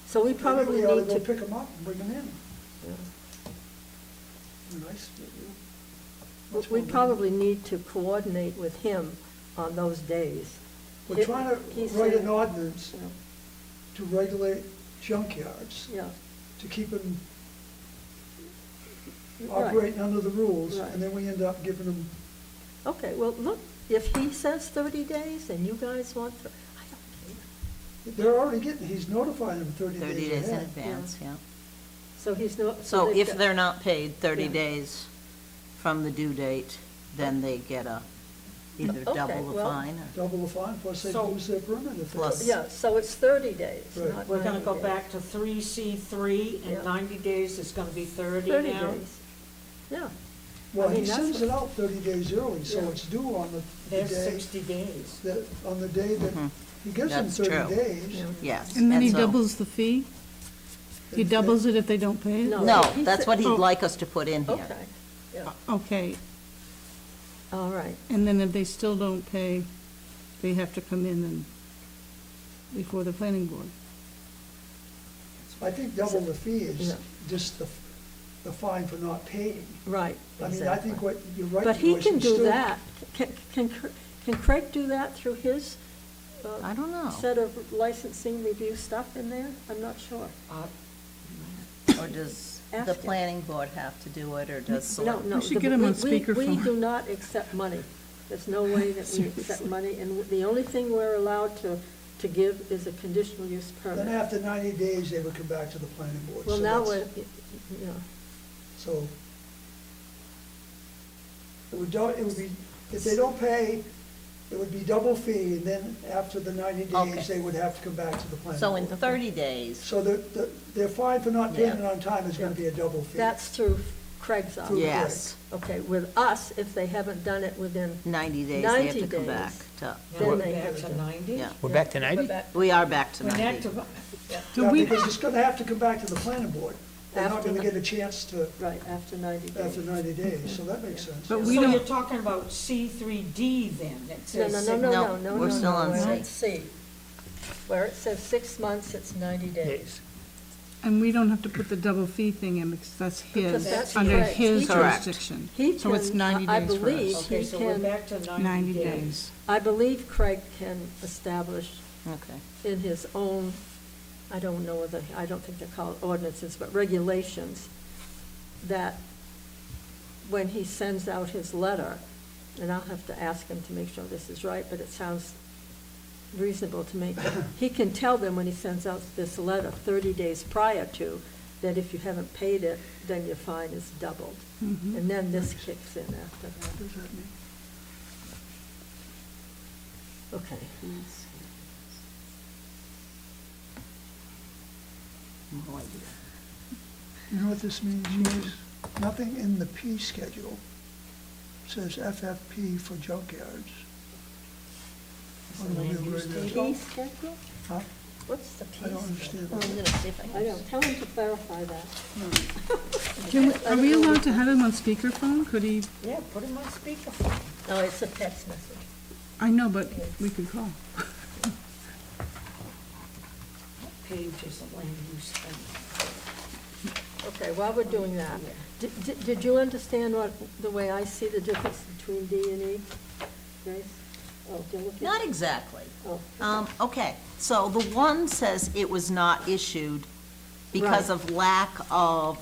So we probably Maybe we ought need to to. go pick him up and bring him in. Yeah. Nice. We probably need to coordinate with him on those days. We're trying to He's write an saying- ordinance You know, to regulate junkyards, Yeah, to keep them right. operating under the rules, Right. and then we end up giving them, Okay, well, look, if he says 30 days and you guys want, I don't care. they're already getting, he's notifying them 30 30 days days in ahead. advance, yeah. So he's not. So they've if got- they're not paid 30 Yeah. days from the due date, then they get either Okay, double the well- fine or... Double the fine, plus they So- lose their permit if they. Plus- Yeah, so it's 30 days, Right. not We're gonna 90 go days. back to 3C3, Yeah. and 90 days is gonna be 30 30 now? days, yeah. Well, I mean, he that's sends what- it out 30 days early, so Yeah. it's due on the There's day, 60 days. on the day that, Mhm. he gives them That's 30 true. days. Yeah. Yes. And then he so- doubles the fee? He If they- doubles it if they don't pay it? No. No, He that's said- what he'd Oh. like us to put in here. Okay, yeah, Okay, all right. and then if they still don't pay, they have to come in and, before the planning board. I think double the fee is Yeah. just the fine for not paying. Right, I mean, I exactly. think what, you're right. But he Joyce, can we do still- that. Can Craig do that through his I don't know. set of licensing review stuff in there? I'm not sure. Or does Ask the him. planning board have to do it, or does No, select? no. We should the- get him on We speakerphone. do not accept money. There's no way that we accept Seriously. money, and the only thing we're allowed to give is a conditional use Then permit. after 90 days, they would come back to the planning board. Well, So now that's- we're, you know, So it would be, if they don't pay, it would be double fee, and then after the 90 Okay. days, they would have to come back to the planning So in board. 30 days, So their fine for not paying it Yeah. on time is gonna be a double fee. that's through Craig's office. yes, Okay, with us, if they haven't done it within, 90 days, they have 90 to come days. back to, Now Then we're they back have to to- 90? yeah. We're back to 90? We are back to We're back 90. to, Do Yeah, we, because it's gonna have to come back to the planning board. They're not After gonna the- get a chance to, right, after 90 days. after 90 days, so that makes sense. But so we you're don't, talking about C3D then? That No, says no, six- no, no, No, no, no, we're no, still no, on we're C. at C. Where it says 6 months, it's 90 days. Days. And we don't have to put the double fee thing in because that's Because his, that's under correct. his Correct. jurisdiction. He So it's can, 90 I days for believe, us. Okay, he so we're can, back to 90 90 days. days. I believe Craig can establish Okay. in his own, I don't know whether, I don't think they're called ordinances, but regulations, that when he sends out his letter, and I'll have to ask him to make sure this is right, but it sounds reasonable to me, he can tell them when he sends out this letter 30 days prior to, that if you haven't paid it, then your fine is doubled. Mhm. And then this kicks in after that. What does that mean? Okay. No idea. You know what this means, Joyce? Nothing in the P schedule says FFP for junkyards. Automobile grade Fee asphalt. schedule? Huh? What's the P I don't schedule? understand. I'm that. gonna see if I I can. don't, tell him to clarify that. Are we allowed to have him on speakerphone? Could he, Yeah, put him on speakerphone. No, it's a text message. I know, but we could call. What page is the land use thing? Okay, while we're doing that, did you understand the way I see the difference between D and E, Grace? Oh, do you look at? Not exactly. Oh, Okay, so the one says it was not issued because Right. of lack of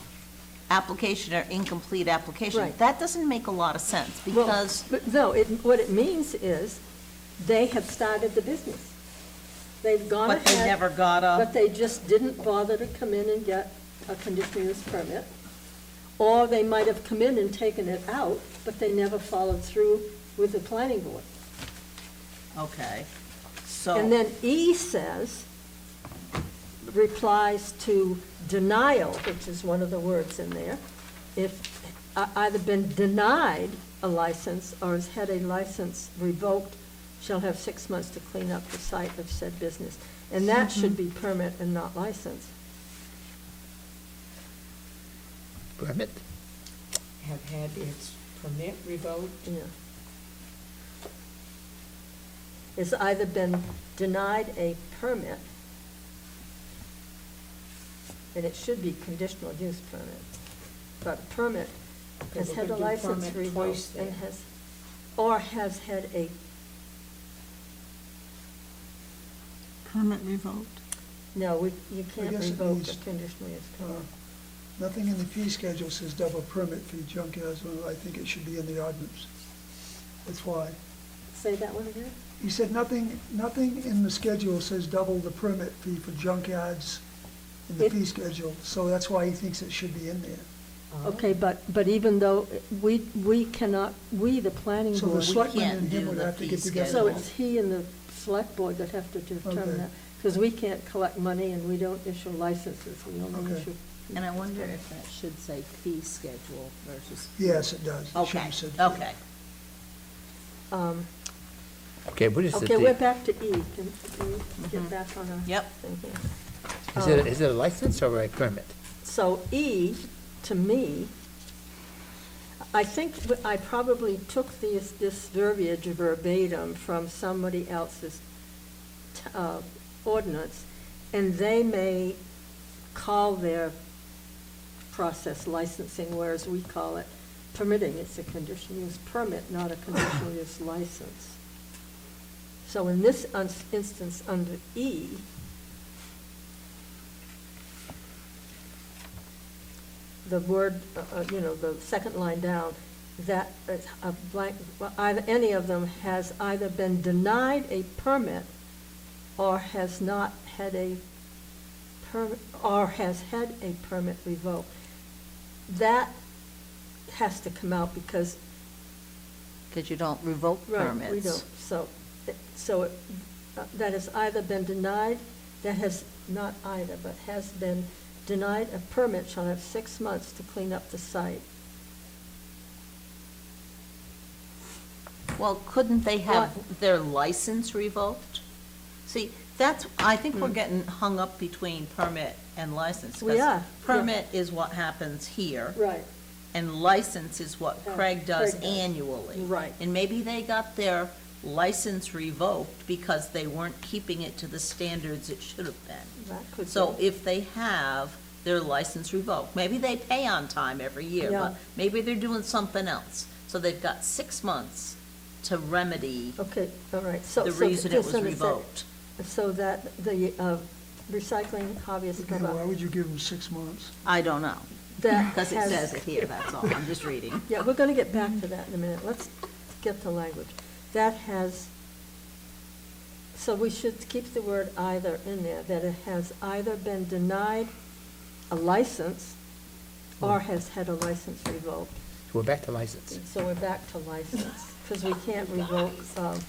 application or incomplete application. Right. That doesn't make a lot of sense, well, because, but no, what it means is, they have started the business. They've gone ahead. but they never got But a, they just didn't bother to come in and get a conditional use permit. Or they might have come in and taken it out, but they never followed through with the planning board. okay, so. And then E says, replies to denial, which is one of the words in there, if either been denied a license or has had a license revoked, shall have 6 months to clean up the site of said business. And that should be permit and not license. Permit? Have had its permit revoked. Yeah. It's either been denied a permit, and it should be conditional use permit, but a permit has Okay, had a we're gonna do license permit twice revoked and then. has, or has had a, Permit revoked. no, you can't guess it revoke means, a conditional use permit. Nothing in the fee schedule says double permit fee junkyards. Well, I think it should be in the ordinance. That's why. Say that one again? He said nothing in the schedule says double the permit fee for junkyards in the It- fee schedule, so that's why he thinks it should be in there. Okay, but even though we cannot, the planning So the board, selectmen can't and him do would the have to fee get together. so it's he and the select board that have to determine Okay. that, because we can't collect money and we don't issue licenses, we only Okay. issue. And I wonder if that should say fee schedule versus. Yes, it does. It should Okay, have said fee. okay. Okay, what is the Okay, we're fee? back to E. Can we get back on our Yep. thing here? Is it a license or a permit? So E, to me, I think I probably took this verbiage verbatim from somebody else's ordinance, and they may call their process licensing, whereas we call it permitting. It's a conditional use permit, not a conditional use license. So in this instance, under E, the word, the second line down, that is a blank, well, any of them has either been denied a permit or has not had a permit, or has had a permit revoked. That has to come out because. Because you don't revoke permits. Right, we don't, so that has either been denied, that has, not either, but has been denied a permit shall have 6 months to clean up the site. Well, couldn't they have What? their license revoked? See, that's, I think we're Hmm. getting hung up between permit and license. 'cause We are, yeah. Permit is what happens here, Right, and license is what Yeah, Craig does Craig does. annually. Right. And maybe they got their license revoked because they weren't keeping it to the standards it should have been. that could be. So if they have their license revoked. Maybe they pay on time every year, Yeah. but maybe they're doing something else. So they've got 6 months to remedy Okay, all right, so. the so reason it just was understand- revoked. So that the recycling hobbyist Okay, club, why would you give them 6 months? I don't know, that because it has- says it here, that's all, I'm just reading. Yeah, we're gonna get back to that in a minute. Let's get the language. That has, so we should keep the word either in there, that it has either been denied a license or has had a license revoked. So we're back to license. So we're back to license, because we can't revoke, Because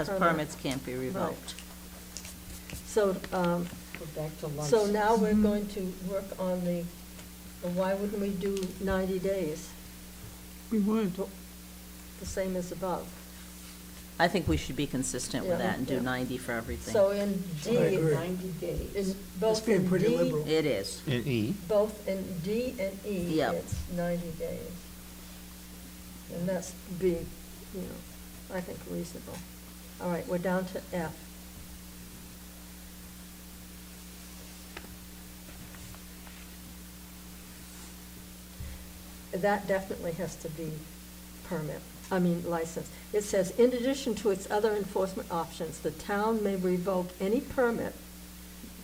Permit. permits can't be revoked. so, Go back to license. so now we're going to work on the, well, why wouldn't we do 90 days, We would. the same as above? I think we should be consistent with Yeah, that and do yeah. 90 for everything. So in I D, agree. 90 days. in That's both being in pretty D, liberal. It is. In E, both in D and E, Yep. it's 90 days. And that's being, you know, I think reasonable. All right, we're down to F. That definitely has to be license. It says, in addition to its other enforcement options, the town may revoke any permit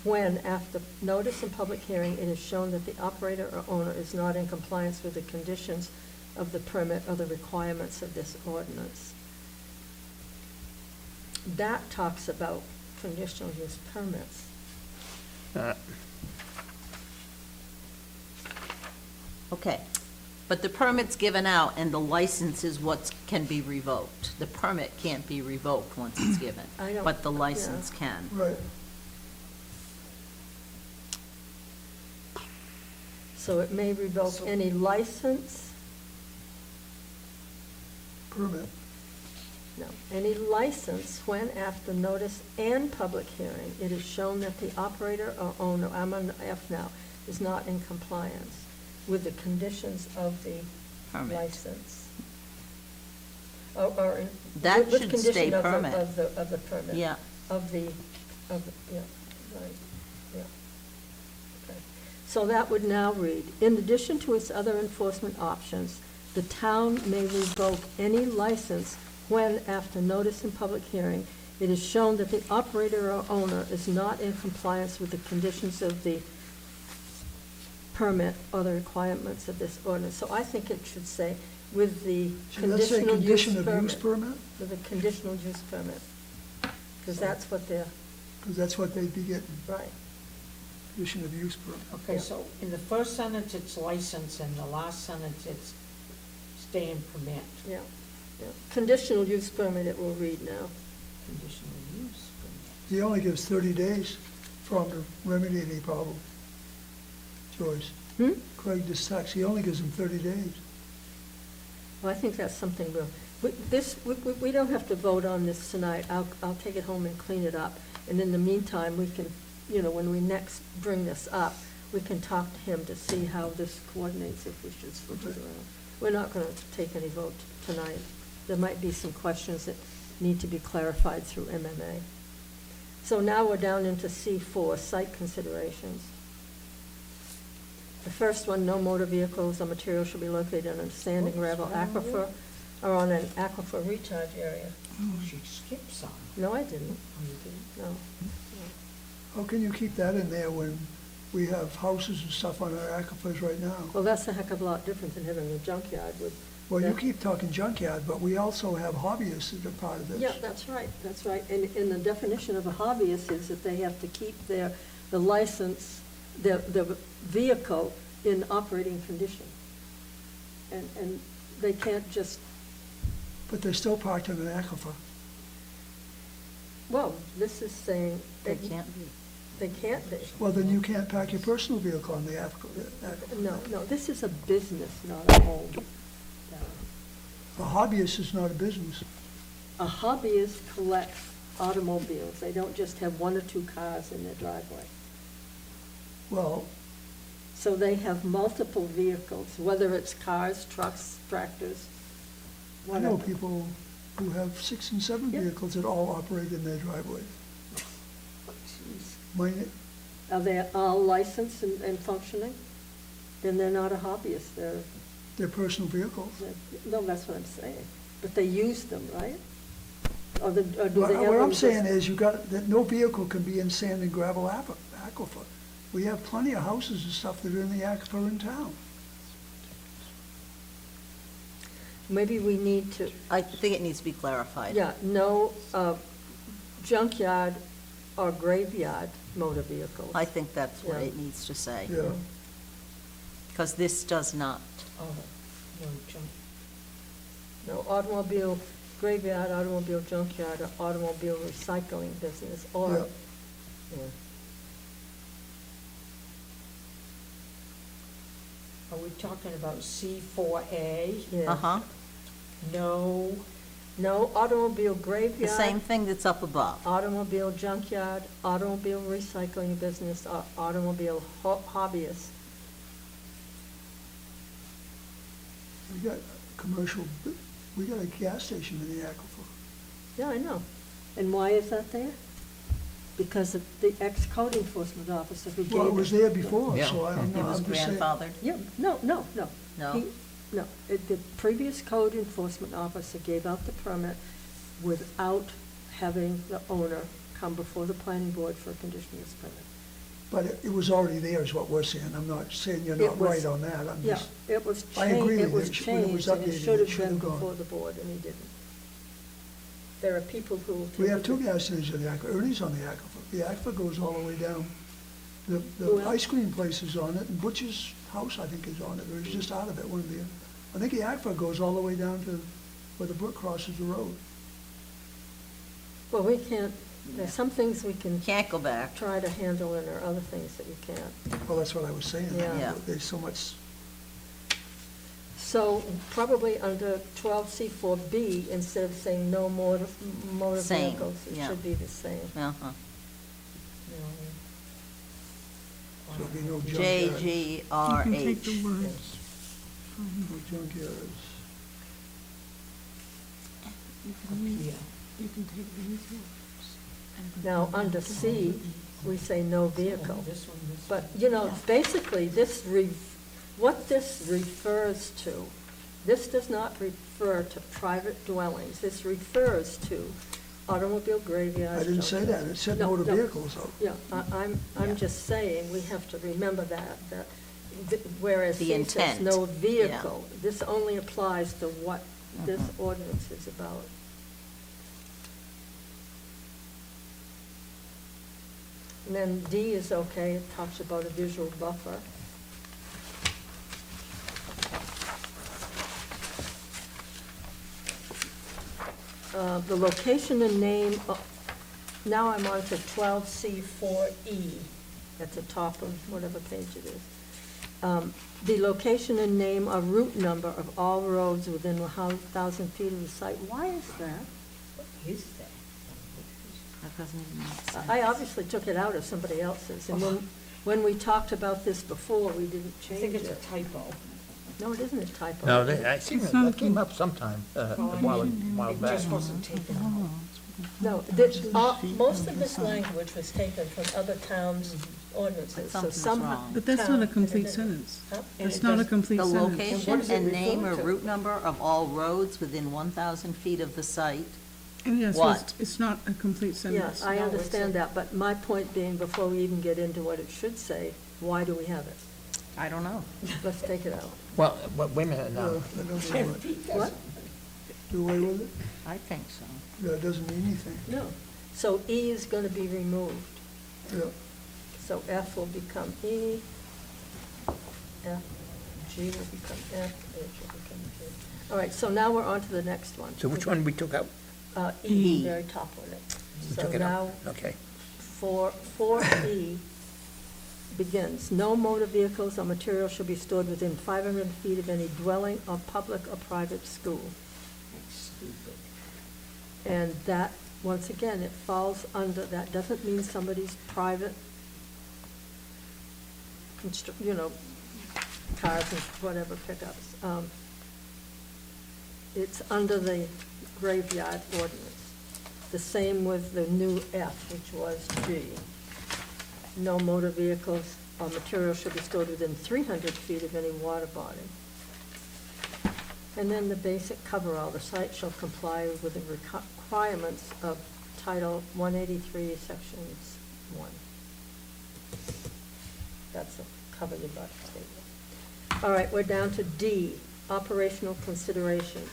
when, after notice and public hearing, it is shown that the operator or owner is not in compliance with the conditions of the permit or the requirements of this ordinance. That talks about conditional use permits. Okay, but the permit's given out and the license is what can be revoked. The permit can't be revoked once it's given, I don't- but the license yeah. can. Right. So it may revoke So- any license, Permit. no, any license when, after notice and public hearing, it is shown that the operator or owner, I'm on F now, is not in compliance with the conditions of the Permit. license. Or That with should condition stay of the- permit. Of the permit. Yeah, Of the, yeah, right, yeah. Okay. So that would now read, in addition to its other enforcement options, the town may revoke any license when, after notice and public hearing, it is shown that the operator or owner is not in compliance with the conditions of the permit or the requirements of this ordinance. So I think it should say, with the Should that say conditional use condition of use permit. permit? With a conditional use permit, because that's what they're, Because that's what they'd be getting, right. condition of use permit. Okay, so in the first sentence, it's license, and the last sentence, it's stay and permit, Yeah, yeah. Conditional use permit it will read now. conditional use permit. He only gives 30 days for him to remedy any problem. Joyce, Craig DeSax, he only gives him 30 days. Well, I think that's something we don't have to vote on this tonight. I'll take it home and clean it up. And in the meantime, we can, when we next bring this up, we can talk to him to see how this coordinates, if we should switch it around. We're not going to take any vote tonight. There might be some questions that need to be clarified through MMA. So now we're down into C4, site considerations. The first one, no motor vehicles or materials shall be located on a standing gravel aquifer or on an aquifer recharge area. Oh, she skipped some. No, I didn't, Oh, you didn't? no. How can you keep that in there when we have houses and stuff on our aquifers right now? Well, that's a heck of a lot different than having a junkyard with. Well, you that- keep talking junkyard, but we also have hobbyists that are part of this. Yeah, that's right, that's right. And the definition of a hobbyist is that they have to keep the license, the vehicle in operating condition. And they can't just, But they're still parked in an aquifer. well, this is saying. they can't be. They can't be. Well, then you can't park your personal vehicle on the aquifer. No, this is a business, not a home. A hobbyist is not a business. A hobbyist collects automobiles. They don't just have one or two cars in their driveway. Well, So they have multiple vehicles, whether it's cars, trucks, tractors, I know whatever. people who have 6 and 7 Yeah. vehicles that all operate in their driveway. Jeez. Mine, Are they all licensed and functioning? Then they're not a hobbyist, They're personal vehicles. no, that's what I'm saying. But they use them, right? Or do they What ever? I'm saying is, that no vehicle can be in sand and gravel aquifer. We have plenty of houses and stuff that are in the aquifer in town. Maybe we need to, I think it needs to be clarified. yeah, no junkyard or graveyard motor vehicles. I think that's what Yeah. it needs to say, Yeah, because this does not. Oh, no junk. No automobile graveyard, automobile junkyard, or automobile recycling business, or, Yeah. yeah. Are we talking about C4A? Yeah. Uh-huh, No, No automobile the graveyard. same thing that's up above. Automobile junkyard, automobile recycling business, or automobile hobbyist. we got we got a gas station in the aquifer. Yeah, I know. And why is that there? Because of the ex-code enforcement officer who gave it. Well, it was there before, Yeah. so I don't It know. was I'm just saying- grandfathered. Yeah, no. No? He- No, the previous code enforcement officer gave out the permit without having the owner come before the planning board for a conditional use permit. But it was already there is what we're saying. I'm not saying you're It not was- right on that. I'm Yeah, just, it was I agree changed, it with was you. When it was changed, and updated, it it should have should been have gone. before the board, and he didn't. There are people who will. we have two typically- gas stations in the aquifer. Ernie's on the aquifer. The aquifer goes all the way down. Who The else? ice cream place is on it, and Butch's house, I think, is on it, or he's just out of it, one of the, I think the aquifer goes all the way down to where the brook crosses the road. Well, we can't, there's some things we can Can't go back. try to handle, and there are other things that we can't. Well, that's what I was saying. Yeah. Yeah. There's so much, So probably under 12C4B, instead of saying no motor Same, vehicles, it yeah. should be the same. Uh-huh. so there'll be no You junkyards. can take JGRH. the words. No junkyards. yeah. You can take these words. and Now, put them under down. C, we say no vehicle. This one, this But, one. you know, basically, what this refers to, this does not refer to private dwellings. This refers to automobile graveyards. I didn't say that. It said No, motor no. vehicles, though. Yeah, I'm just saying, we have to remember that whereas The C says intent, no yeah. vehicle, this only applies to what this ordinance is about. And then D is okay, it talks about a visual buffer. The location and name, now I'm on to 12C4E, at the top of whatever page it is. The location and name or route number of all roads within 1,000 feet of the site. Why is that? What is that? That doesn't even make sense. I obviously took it out of somebody else's, and when we talked about this before, we didn't I change think it's a it. typo. No, it isn't a typo. No, I think It's not that came up sometime, a while It back. just wasn't taken out. No, most of this language was taken from other towns' ordinances, so Something's some. wrong. But that's not a town- complete sentence. Huh? That's not a complete The sentence. location what does it and name refer or to? route number of all roads within 1,000 feet of the site. And yes, What? it's not a complete sentence. Yes, I No, it's understand a- that, but my point being, before we even get into what it should say, why do we have it? I don't know. Let's take it out. Well, wait a minute No, now. that doesn't work. What? Do away with it? I think so. Yeah, it doesn't mean anything. No. So E is going to be removed. Yeah. So F will become E, F, G will become F, H will become G. All right, so now we're on to the next one. So which one we took out? E, E. very top one. We So took it now, out, okay. 4E begins, no motor vehicles or materials shall be stored within 500 feet of any dwelling or public or private school. That's stupid. And that, once again, it falls under, that doesn't mean somebody's private, cars and whatever pickups. It's under the graveyard ordinance. The same with the new F, which was G. no motor vehicles or materials should be stored within 300 feet of any water body. And then the basic coverall, the site shall comply with the requirements of Title 183, Sections 1. That's a cover your butt statement. All right, we're down to D, operational considerations.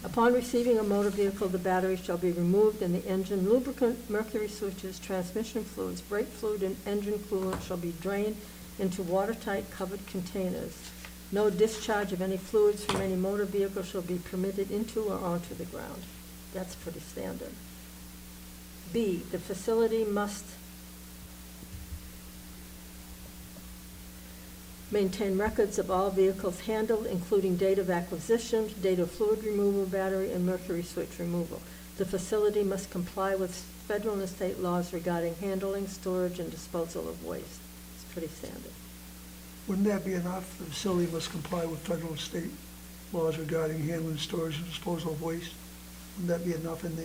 Upon receiving a motor vehicle, the battery shall be removed and the engine lubricant, mercury switches, transmission fluids, brake fluid, and engine coolant shall be drained into watertight covered containers. No discharge of any fluids from any motor vehicle shall be permitted into or onto the ground. That's pretty standard. B, the facility must maintain records of all vehicles handled, including date of acquisition, date of fluid removal, battery, and mercury switch removal. The facility must comply with federal and state laws regarding handling, storage, and disposal of waste. It's pretty standard. Wouldn't that be enough? The facility must comply with federal and state laws regarding handling, storage, and disposal of waste. Wouldn't that be enough in there?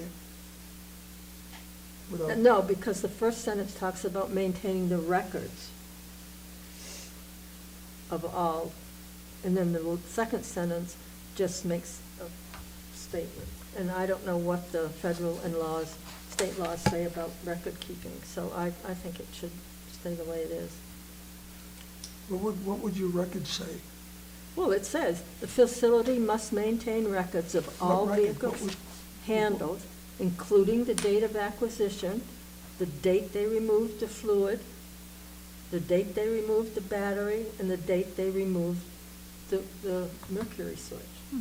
Without, No, because the first sentence talks about maintaining the records of all, and then the second sentence just makes a statement. And I don't know what the federal and state laws say about record keeping, so I think it should stay the way it is. what would your record say? Well, it says, the facility must maintain records of all What record? vehicles What would- handled, including the date of acquisition, the date they removed the fluid, the date they removed the battery, and the date they removed the mercury switch.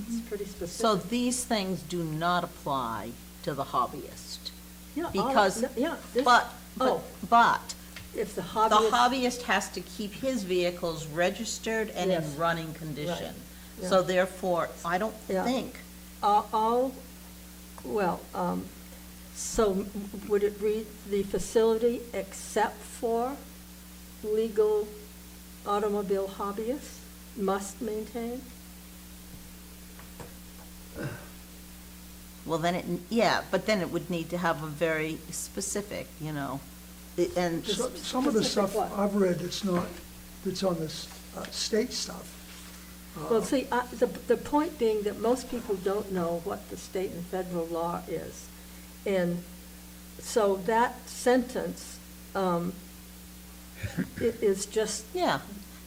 It's pretty So specific. these things do not apply to the hobbyist. Yeah, all- because- yeah, this- But, Oh, but, if the the hobbyist. hobbyist has to keep his vehicles registered and Yes. in running condition. yeah. So therefore, I don't Yeah. think, So would it read the facility except for legal automobile hobbyists must maintain? well, then yeah, but then it would need to have a very specific, and, Some of the Specific stuff what? I've read that's on this state stuff. Well, see, the point being that most people don't know what the state and federal law is. And so that sentence is just, yeah,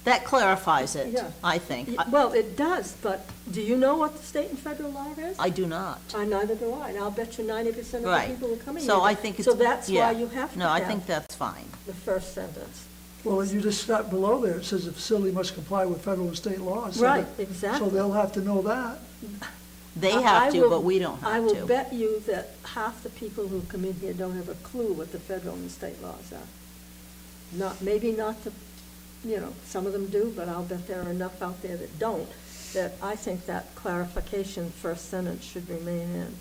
that clarifies it, Yeah. I think. well, it does, but do you know what the state and federal law is? I do not. Neither do I, and I'll bet you 90% of the Right. people who are coming here. So I think it's. So that's yeah. why you have to No, I have think that's fine. the first sentence. Well, you just start below there, it says the facility must comply with federal and state laws. so Right, that- exactly. So they'll have to know that. They I have to, will- but we don't have to. I will bet you that half the people who come in here don't have a clue what the federal and state laws are. Maybe not some of them do, but I'll bet there are enough out there that don't, that I think that clarification, first sentence, should remain in.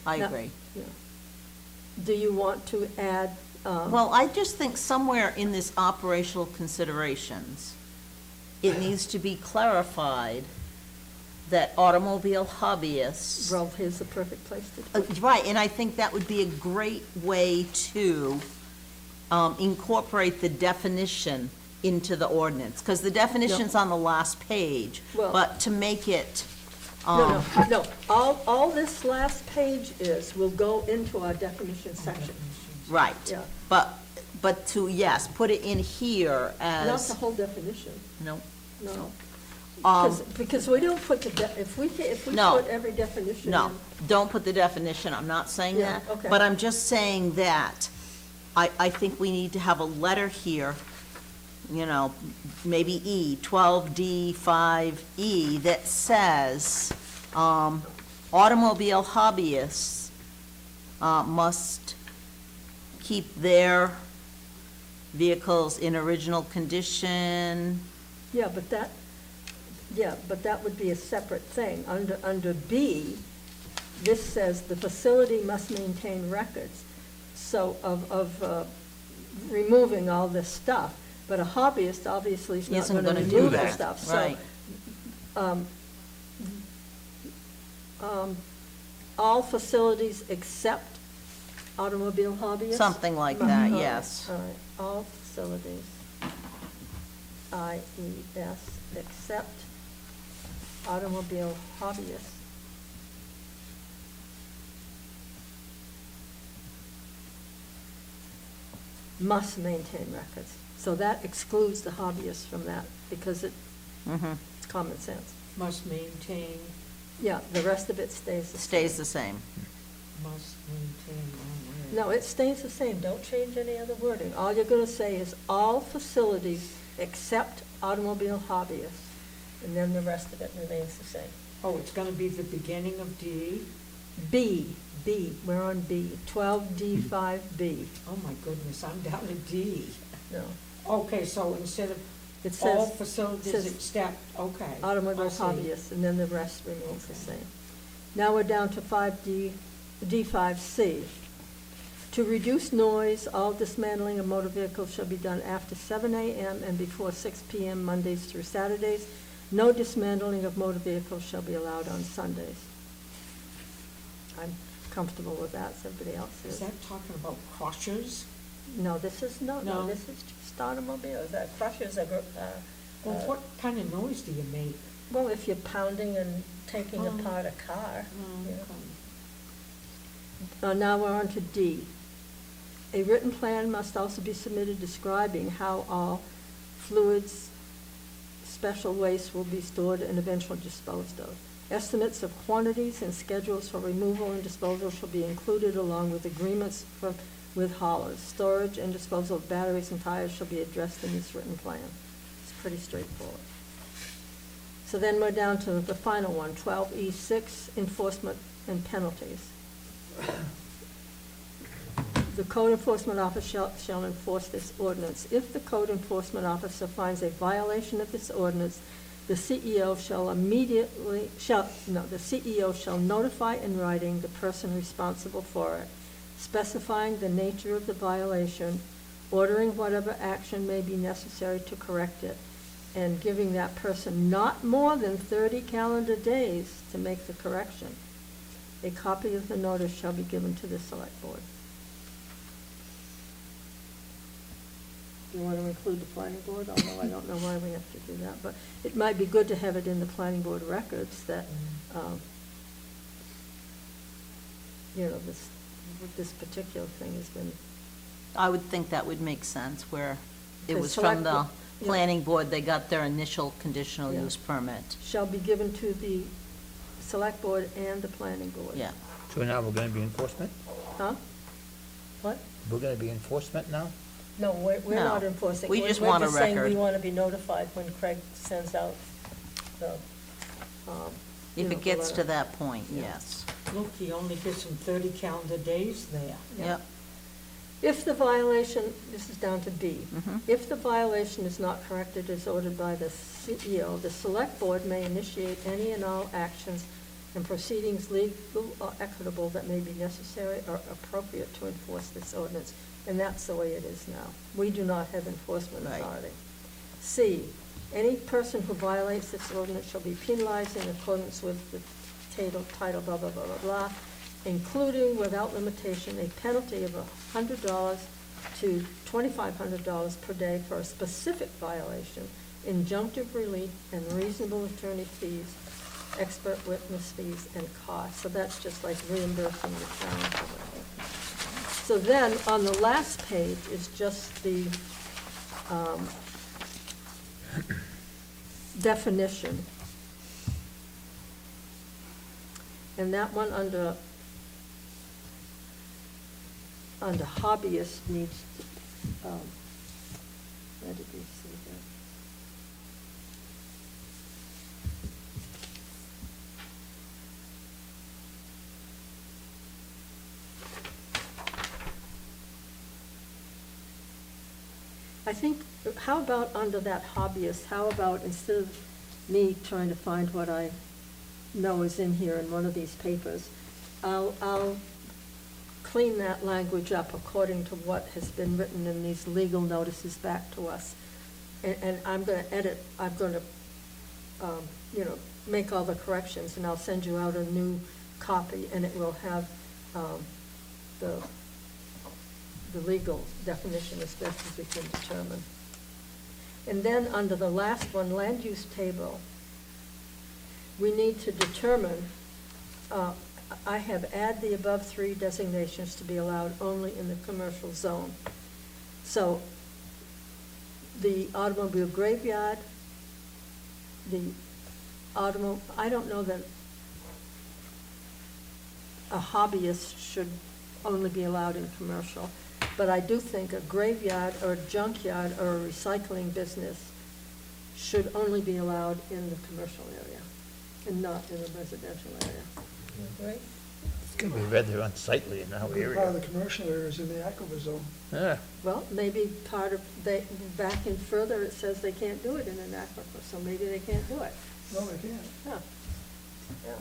I Now- agree. Do you want to add? Well, I just think somewhere in this operational considerations, it needs to be clarified that automobile hobbyists. Well, here's the perfect place to put it. Right, and I think that would be a great way to incorporate the definition into the ordinance, because the definition's on the last page, Well- but to make it, No, all this last page will go into our definition section. right. Yeah. But to, yes, put it in here Not as, the whole definition, no. no. Um, Because we don't put if we No. put every definition in. No, don't put the definition, I'm not saying Yeah, that. okay. But I'm just saying that I think we need to have a letter here, maybe E, 12D5E, that says, automobile hobbyists must keep their vehicles in original condition. Yeah, but that would be a separate thing. Under B, this says the facility must maintain records, so of removing all this stuff. But a hobbyist obviously is not Isn't going to gonna do remove the that, stuff. right. So, all facilities except automobile hobbyists? Something like that, All right, yes. All right, all facilities, IES, except automobile hobbyists. Must maintain records. So that excludes the hobbyists from that, because it's common sense. Must maintain, Yeah, the rest of it stays the same. Stays the same. must maintain, oh, word. No, it stays the same, don't change any other wording. All you're gonna say is all facilities except automobile hobbyists, and then the rest of it remains the same. Oh, it's gonna be the beginning of D? B, we're on B, 12D5B. Oh, my goodness, I'm down to D. No, Okay, so instead of it all says facilities says except, okay. automobile I see. hobbyists, and then the rest remains the same. Now we're down to 5D5C. To reduce noise, all dismantling of motor vehicles shall be done after 7 a.m. and before 6 p.m. Mondays through Saturdays. No dismantling of motor vehicles shall be allowed on Sundays. I'm comfortable with that, so everybody else Is is. that talking about crushers? No, this is, no, No. this is just automobiles, that crushers are, Well, what kind of noise do you make? well, if you're pounding and taking Oh. apart a car. you know. Okay. Now we're on to D. A written plan must also be submitted describing how all fluids, special waste will be stored and eventually disposed of. Estimates of quantities and schedules for removal and disposal shall be included along with agreements with haulers. Storage and disposal of batteries and tires shall be addressed in this written plan. It's pretty straightforward. So then we're down to the final one, 12E6, enforcement and penalties. The code enforcement officer shall enforce this ordinance. If the code enforcement officer finds a violation of this ordinance, the CEO shall notify in writing the person responsible for it, specifying the nature of the violation, ordering whatever action may be necessary to correct it, and giving that person not more than 30 calendar days to make the correction. A copy of the notice shall be given to the select board. You want to include the planning board, although I don't know why we have to do that, but it might be good to have it in the planning board records that, this particular thing has been, I would think that would make sense, where it The was select from the bo- yeah. planning board, they got their initial conditional Yeah. use permit. shall be given to the select board and the planning board. Yeah. So now we're gonna be enforcement? Huh? What? We're gonna be enforcement now? No, we're No. not enforcing. We We're- just want a We're just saying record. we want to be notified when Craig sends out the, If the it gets to letter. that point, Yeah. yes. Look, he only gives them 30 calendar days there. Yeah. Yep. If the violation, this is down to B, Mhm. if the violation is not corrected as ordered by the CEO, the select board may initiate any and all actions and proceedings legal or equitable that may be necessary or appropriate to enforce this ordinance. And that's the way it is now. We do not have enforcement Right. authority. C, any person who violates this ordinance shall be penalized in accordance with the title, blah, blah, blah, blah, blah, including without limitation a penalty of $100 to $2,500 per day for a specific violation, injunctive relief, and reasonable attorney fees, expert witness fees, and costs. So that's just like reimbursing the town for it. So then, on the last page is just the definition. And that one under hobbyist needs, where did we see that? I think, how about under that hobbyist, how about instead of me trying to find what I know is in here in one of these papers, I'll clean that language up according to what has been written in these legal notices back to us. And I'm gonna edit, I'm gonna, make all the corrections, and I'll send you out a new copy, and it will have, the the legal definition as best as we can determine. And then under the last one, land use table, we need to determine, I have add the above three designations to be allowed only in the commercial zone. So the automobile graveyard, I don't know that a hobbyist should only be allowed in commercial, but I do think a graveyard or a junkyard or a recycling business should only be allowed in the commercial area and not in the residential area. Right? It's gonna be rather unsightly in our Part of area. the commercial areas in the aquifer zone. Yeah, Well, maybe part of, back in further, it says they can't do it in an aquifer, so maybe they can't do it. No, they can't. Yeah. Yeah.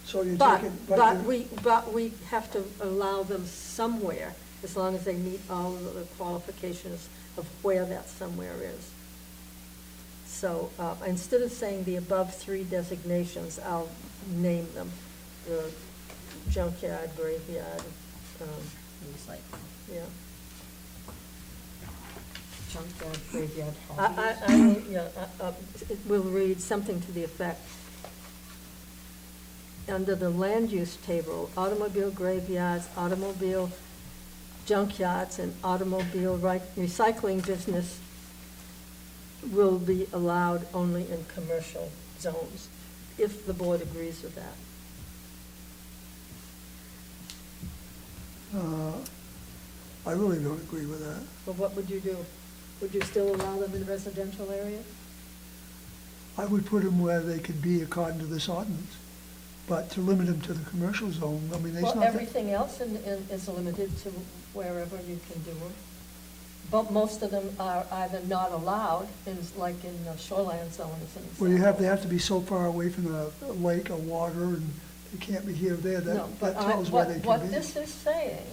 So you But, take it, but we have to allow them somewhere, as long as they meet all of the qualifications of where that somewhere is. So, instead of saying the above three designations, I'll name them, the junkyard, graveyard, Recycling. yeah. Junkyard, graveyard, I, hobbies. yeah, we'll read something to the effect. Under the land use table, automobile graveyards, automobile junkyards, and automobile recycling business will be allowed only in commercial zones, if the board agrees with that. I really don't agree with that. But what would you do? Would you still allow them in residential areas? I would put them where they could be according to this ordinance, but to limit them to the commercial zone, I mean, there's Well, nothing. everything else is limited to wherever you can do them. But most of them are either not allowed, like in the shoreline zone, as an example. Well, they have to be so far away from the lake or water, and they can't be here or there, No, that but tells where they what can be. this is saying,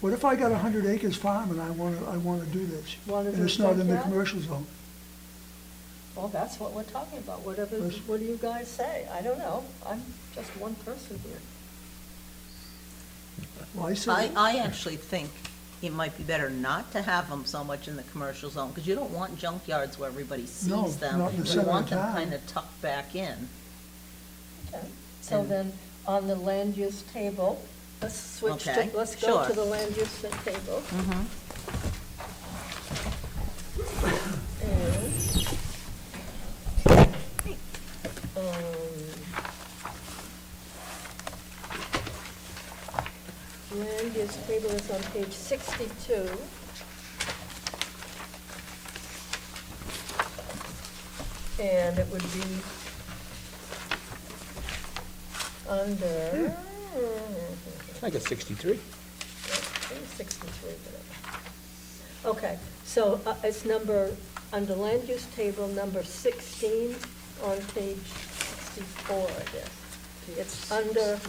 What if I got a 100 acres farm and I wanna do this? Wanna And do it's not in the junkyard? commercial zone? well, that's what we're talking about, what do you guys say? I don't know, I'm just one person here. Well, I say, I actually think it might be better not to have them so much in the commercial zone, because you don't want junkyards where everybody No, sees them. not in the You center want of them town. kind of tucked back in. Okay, so And- then, on the land use table, let's switch to, Okay, let's go sure. to the land use table. Mhm. And, land use table is on page 62. And it would be under, I got 63. 63, whatever. Okay, so it's under land use table, number 16 on page 64, I guess. It's under,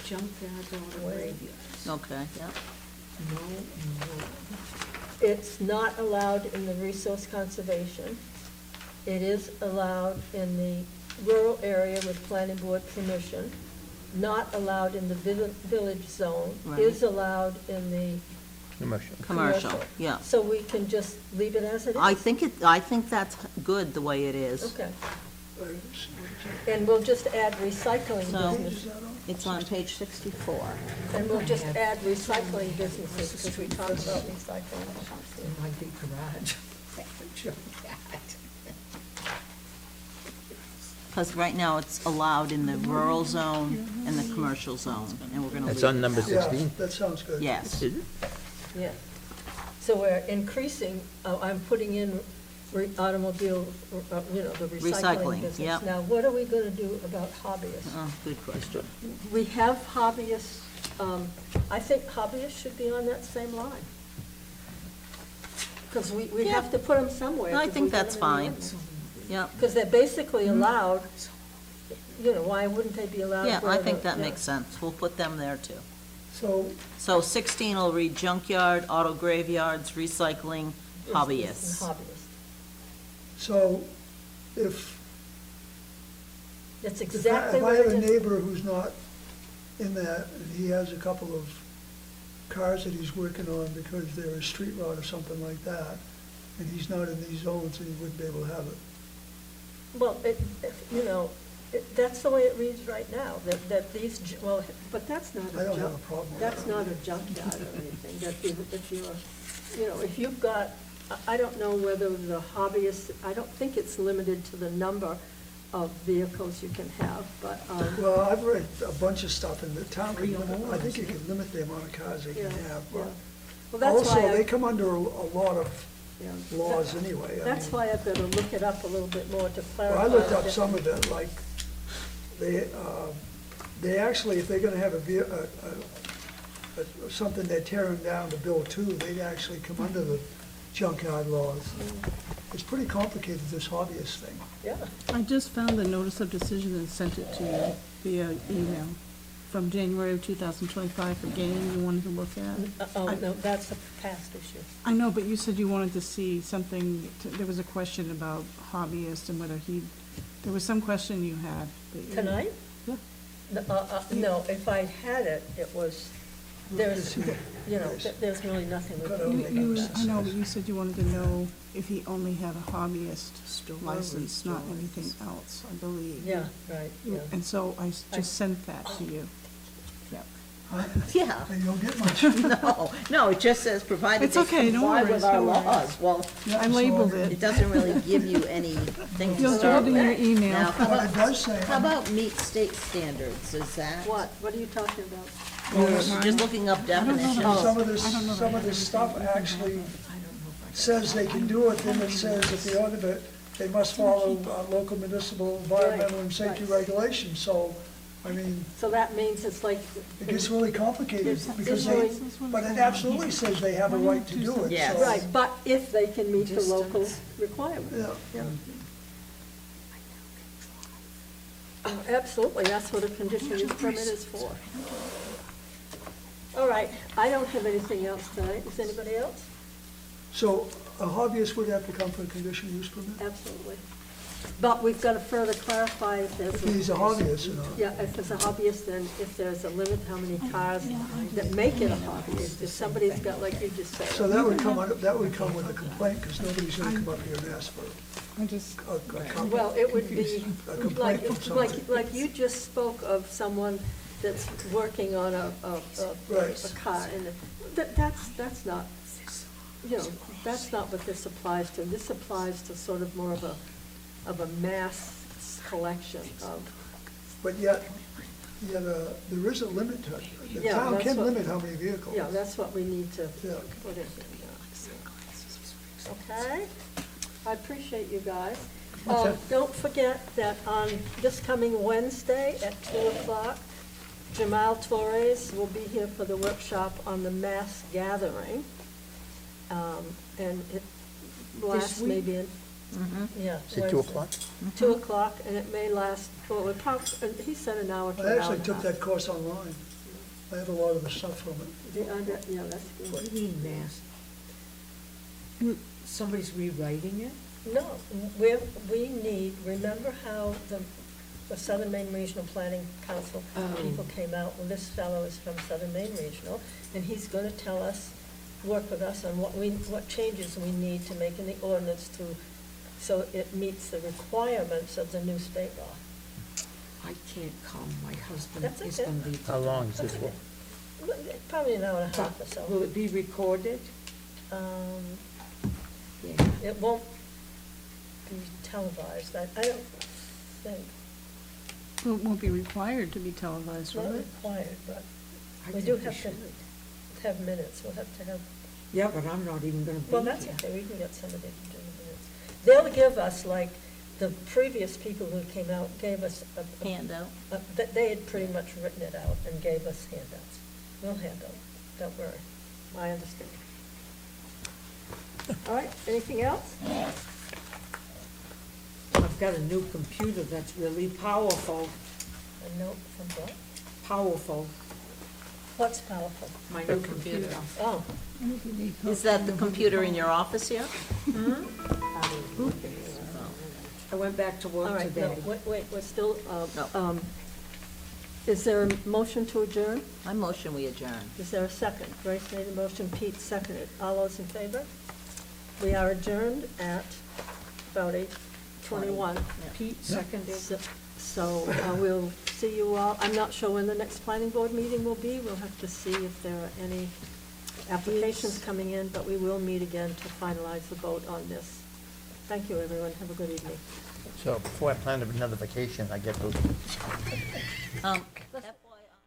Junkyard, auto Wait. graveyards. Okay, yeah. it's not allowed in the resource conservation. It is allowed in the rural area with planning board permission, not allowed in the village zone, is allowed in the Commercial. Commercial, yeah. So we can just leave it as it is? I think that's good the way it is. Okay, what is and we'll just add recycling So- that? Is business, that on? It's on page 64. and we'll just add recycling businesses, because we talked about recycling. In my big garage. Junkyard. Because right now it's allowed in the rural zone and the commercial zone, and we're going to leave That's on it number there. Yeah, 16? that sounds good. Yes. Is it? Yeah. So we're increasing, I'm putting in automobile, the recycling Recycling, business. yep. Now, what are we going to do about hobbyists? Oh, good question. We have hobbyists, I think hobbyists should be on that same line. Because we Yeah. have to put them somewhere. I think that's fine. Yeah, Because they're basically allowed, why wouldn't they be allowed? yeah, I where think the- that yeah. makes sense. We'll put them there too. So, So 16 will read junkyard, auto graveyards, recycling, And hobbyists. hobbyists. so if That's If exactly I what have it a is. neighbor who's not in that, and he has a couple of cars that he's working on because they're a street route or something like that, and he's not in these zones, and he wouldn't be able to have it. Well, you know, that's the way it reads right now, that these, well, but that's not I a don't have a junk, problem with that's that. not a junkyard or anything, that if you're, you know, if you've got, I don't know whether the hobbyist, I don't think it's limited to the number of vehicles you can have, but, Well, I've read a bunch of stuff, and the town can limit, I think you can limit the amount of cars they yeah, can have, yeah. but Well, that's why also, they I, come under a lot of yeah. laws anyway. I That's mean, why I better look it up a little bit more to clarify. Well, I looked up that- some of it, like, they actually, if they're gonna have something they're tearing down to build to, they'd actually come under the junkyard laws. It's pretty complicated, this hobbyist thing. Yeah, I just found the notice of decision and sent it to you via email from January of 2025 for game you wanted to look at. oh, no, that's a past issue. I know, but you said you wanted to see something, there was a question about hobbyists and whether there was some question you had. that you- Tonight? Yeah. No, if I had it, it was, there's, Yes, you know, yes. there's really nothing we Cut can out do the You, about that. I know, but you said you wanted to know if he only had a hobbyist license, not anything else, I believe. Yeah, right, yeah. And so I just sent that to you. Yeah, And you don't get much. no, it just says provided It's they okay, no comply worries, with our no worries. laws. Well, I labeled it it. doesn't really give you anything to You'll start get it in your with. email. Now, how But it about, does say, how about meet state standards, is that? What are you talking about? Just looking up don't know the- definitions. some of this, I don't know some of that. this stuff actually says they can do it, then it says at the end of it, they must follow local municipal environmental and safety right. regulations, so, I mean, So that means it's like. it gets really complicated, There's- because there's they, no- but it absolutely says they have a right to do it, Yes. so. Right, but if they can meet the local requirements. Yeah. Yeah. Oh, absolutely, that's what a conditional use permit is for. All right, I don't have anything else tonight. Does anybody else? So a hobbyist would have to come for a conditional use permit? Absolutely. But we've got to further clarify if there's. If he's a hobbyist or not? Yeah, if it's a hobbyist, then if there's a limit how many cars that make it a hobbyist. If somebody's got, like you just said. So that would come, that would come with a complaint, because nobody's gonna come up here and ask for I just, a complaint. Well, it would be, A complaint like, from somebody. like you just spoke of someone that's working on a Right. car, and that's not, you know, that's not what this applies to. This applies to sort of more of a mass collection of, But yet, there is a limit to it. The Yeah, town that's can what- limit how many vehicles. yeah, that's what we need to Yeah. put in. Okay? I appreciate you guys. Don't forget that on this coming Wednesday at 2:00, Jamal Torres will be here for the workshop on the mass gathering. And it lasts week? maybe, yeah. Is it 2 Wednesday. o'clock? 2:00, and it may last, well, it probably, he said an hour to I an hour actually and a took half. that course online. I have a lot of the stuff from it. Yeah, that's good. What do you mean mass? Somebody's rewriting it? No, we need, remember how the Southern Maine Regional Planning Council people came out, well, this fellow is from Southern Maine Regional, and he's gonna tell us, work with us on what changes we need to make in the ordinance so it meets the requirements of the new state law. I can't come, my husband That's is okay. gonna be. How long is this for? Probably an hour and a half or Will so. it be recorded? Yeah. It won't be televised, I don't think, well, it won't be required to be televised, it's not will it? required, but I we think do we have to should. have minutes, we'll have to have. Yeah, but I'm not even gonna be here. Well, that's okay, we can get somebody to do the minutes. They'll give us, like, the previous people who came out gave us Handout. they had pretty much written it out and gave us handouts. We'll handle it, don't worry, I understand. All right, anything else? I've got a new computer that's really powerful, A note from what? powerful, What's powerful? my new computer. Oh, Is that the computer in your office here? I went back to all work right, no, today. wait, we're still, No. Is there a motion to adjourn? I motion we adjourn. Is there a second? Grace made a motion, Pete seconded. All those in favor? We are adjourned at about 8:21. Pete seconded. So we'll see you all. I'm not sure when the next planning board meeting will be. We'll have to see if there are any applications coming in, but we will meet again to finalize the vote on this. Thank you, everyone. Have a good evening. So before I plan another vacation, I get those.